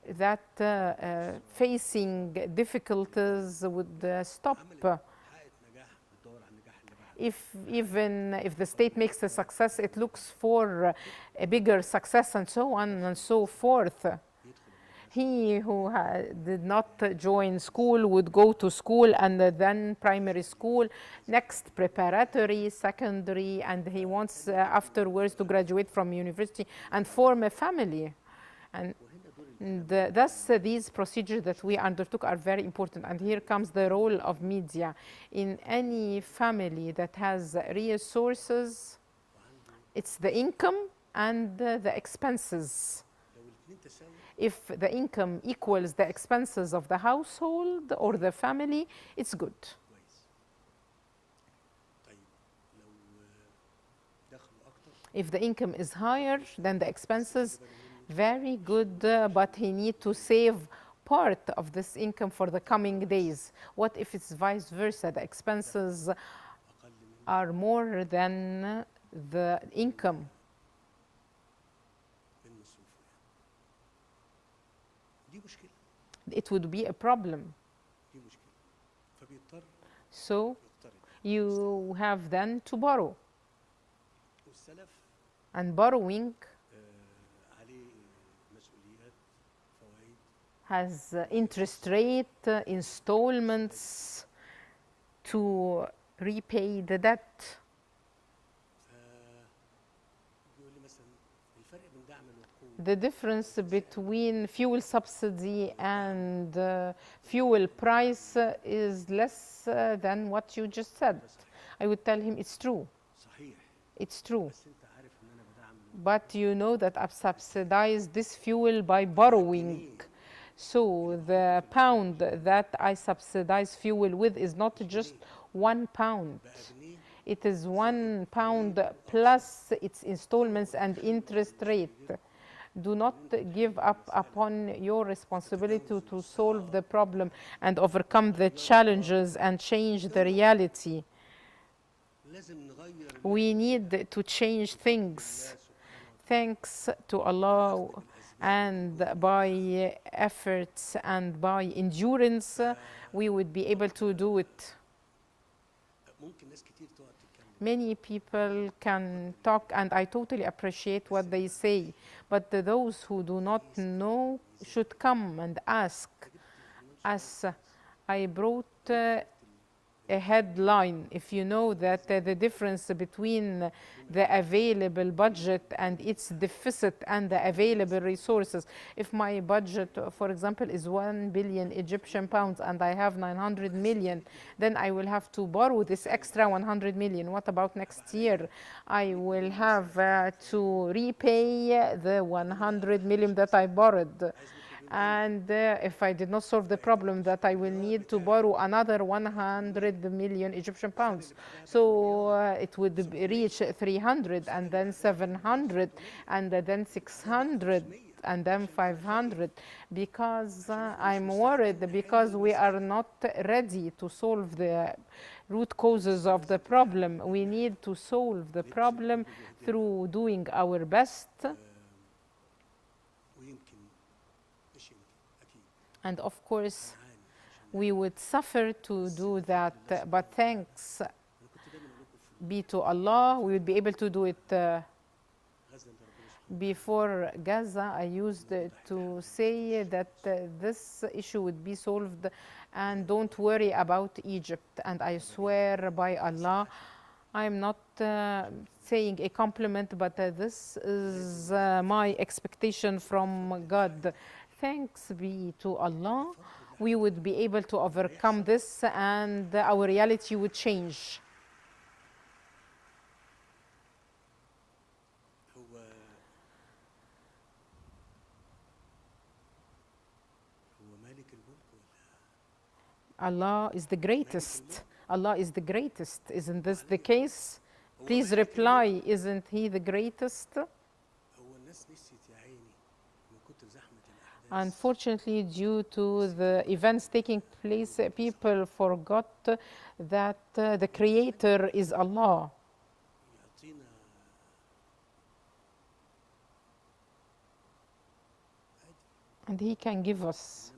that facing difficulties would stop. Even if the state makes a success, it looks for a bigger success and so on and so forth. He who did not join school would go to school and then primary school, next preparatory, secondary, and he wants afterwards to graduate from university and form a family. And thus these procedures that we undertook are very important. And here comes the role of media. In any family that has resources, it's the income and the expenses. If the income equals the expenses of the household or the family, it's good. If the income is higher than the expenses, very good, but he needs to save part of this income for the coming days. What if it's vice versa? The expenses are more than the income. It would be a problem. So you have then to borrow. And borrowing has interest rate, installments to repay the debt. The difference between fuel subsidy and fuel price is less than what you just said. I would tell him it's true. It's true. But you know that I've subsidized this fuel by borrowing. So the pound that I subsidize fuel with is not just 1 pound. It is 1 pound plus its installments and interest rate. Do not give up upon your responsibility to solve the problem and overcome the challenges and change the reality. We need to change things. Thanks to Allah, and by efforts and by endurance, we would be able to do it. Many people can talk, and I totally appreciate what they say, but those who do not know should come and ask us. I brought a headline. If you know that the difference between the available budget and its deficit and the available resources, if my budget, for example, is 1 billion Egyptian pounds and I have 900 million, then I will have to borrow this extra 100 million. What about next year? I will have to repay the 100 million that I borrowed. And if I did not solve the problem, that I will need to borrow another 100 million Egyptian pounds. So it would reach 300 and then 700 and then 600 and then 500, because I'm worried because we are not ready to solve the root causes of the problem. We need to solve the problem through doing our best. And of course, we would suffer to do that, but thanks be to Allah, we would be able to do it. Before Gaza, I used to say that this issue would be solved and don't worry about Egypt. And I swear by Allah, I'm not saying a compliment, but this is my expectation from God. Thanks be to Allah, we would be able to overcome this and our reality would change. Allah is the greatest. Allah is the greatest. Isn't this the case? Please reply, isn't He the greatest? Unfortunately, due to the events taking place, people forgot that the Creator is Allah. And He can give us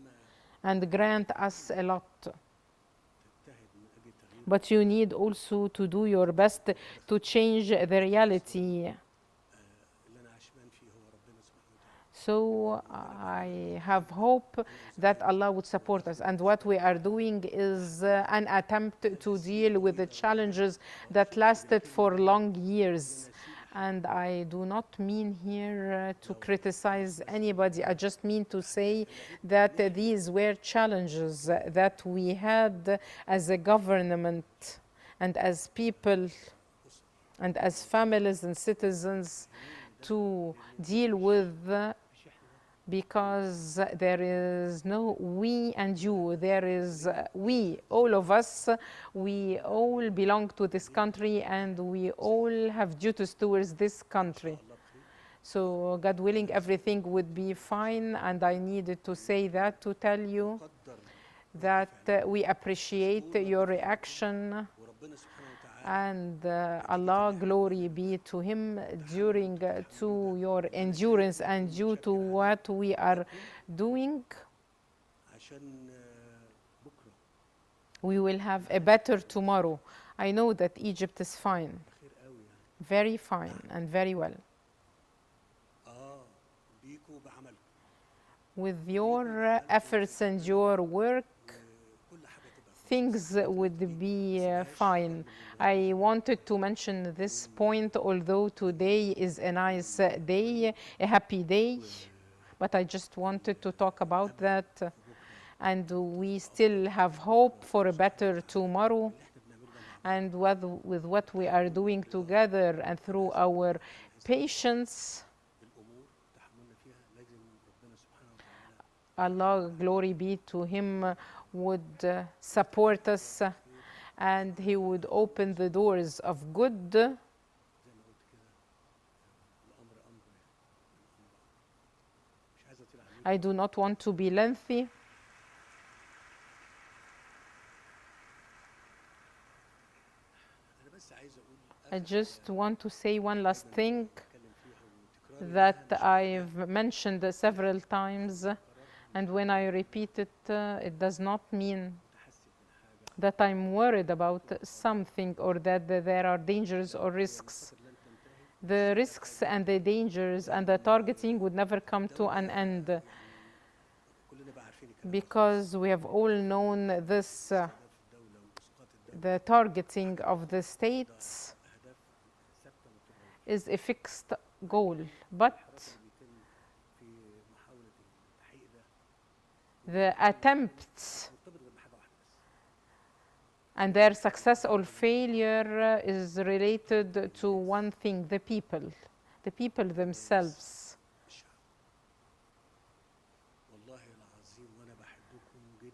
and grant us a lot. But you need also to do your best to change the reality. So I have hope that Allah would support us. And what we are doing is an attempt to deal with the challenges that lasted for long years. And I do not mean here to criticize anybody. I just mean to say that these were challenges that we had as a government and as people and as families and citizens to deal with, because there is no we and you, there is we, all of us. We all belong to this country and we all have duties towards this country. So God willing, everything would be fine, and I needed to say that to tell you that we appreciate your reaction. And Allah, glory be to Him, during to your endurance and due to what we are doing, we will have a better tomorrow. I know that Egypt is fine, very fine and very well. With your efforts and your work, things would be fine. I wanted to mention this point, although today is a nice day, a happy day, but I just wanted to talk about that. And we still have hope for a better tomorrow. And with what we are doing together and through our patience, Allah, glory be to Him, would support us, and He would open the doors of good. I do not want to be lengthy. I just want to say one last thing that I've mentioned several times. And when I repeat it, it does not mean that I'm worried about something or that there are dangers or risks. The risks and the dangers and the targeting would never come to an end, because we have all known this, the targeting of the states is a fixed goal, but the attempts and their success or failure is related to one thing: the people themselves.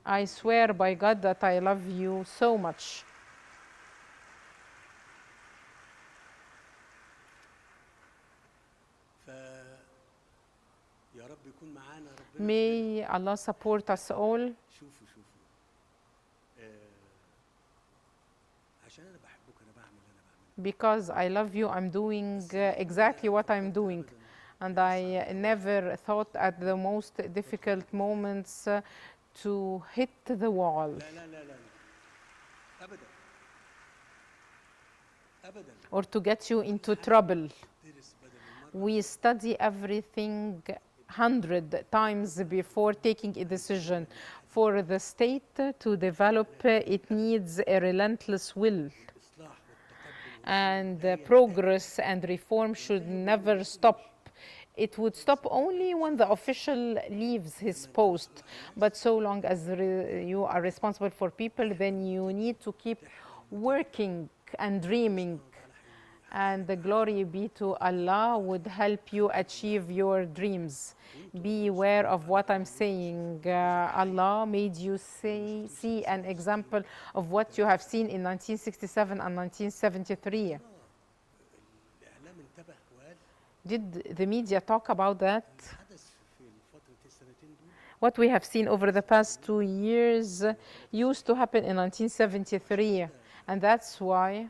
I swear by God that I love you so much. May Allah support us all. Because I love you, I'm doing exactly what I'm doing. And I never thought at the most difficult moments to hit the wall. Or to get you into trouble. We study everything 100 times before taking a decision. For the state to develop, it needs a relentless will. And progress and reform should never stop. It would stop only when the official leaves his post. But so long as you are responsible for people, then you need to keep working and dreaming. And the glory be to Allah would help you achieve your dreams. Be aware of what I'm saying. Allah made you see an example of what you have seen in 1967 and 1973. Did the media talk about that? What we have seen over the past 2 years used to happen in 1973. And that's why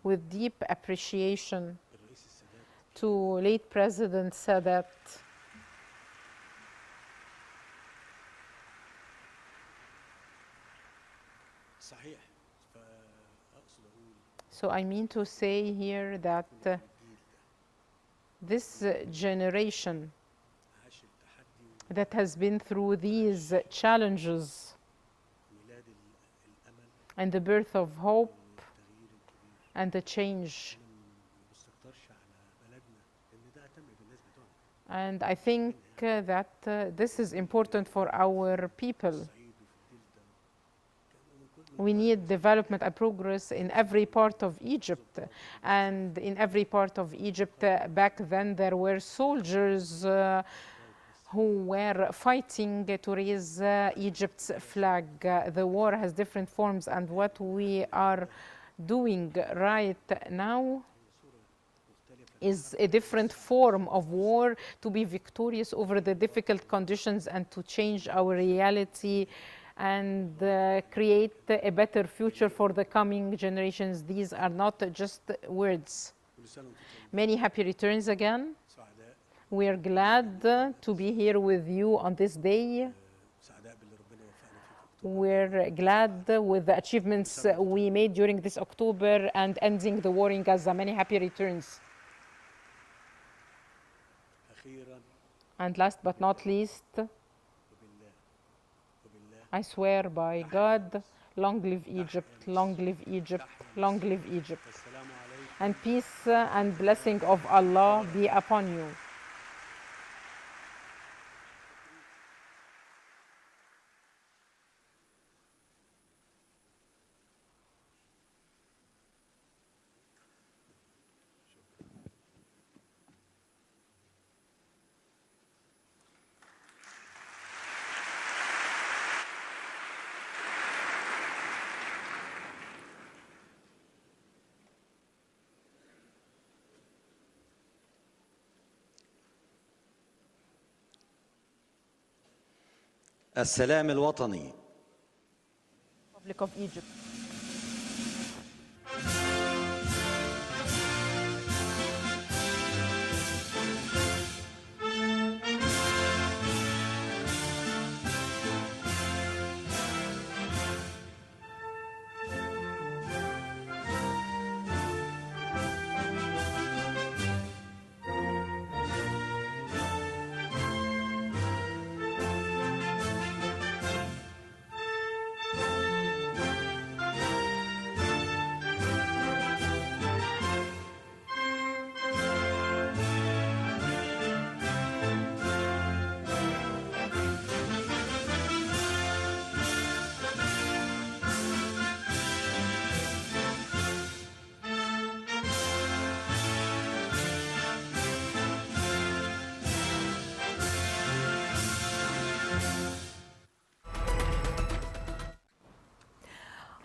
with deep appreciation to late President Sadat. So I mean to say here that this generation that has been through these challenges and the birth of hope and the change. And I think that this is important for our people. We need development and progress in every part of Egypt. And in every part of Egypt, back then there were soldiers who were fighting to raise Egypt's flag. The war has different forms, and what we are doing right now is a different form of war to be victorious over the difficult conditions and to change our reality and create a better future for the coming generations. These are not just words. Many happy returns again. We are glad to be here with you on this day. We're glad with the achievements we made during this October and ending the war in Gaza. Many happy returns. And last but not least, I swear by God, long live Egypt, long live Egypt, long live Egypt. And peace and blessing of Allah be upon you. السلام الوطني. Republic of Egypt.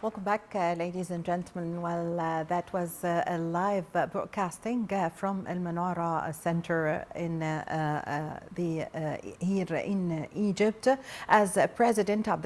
Welcome back, ladies and gentlemen. Well, that was a live broadcasting from El-Manara Center in here in Egypt, as President Abdel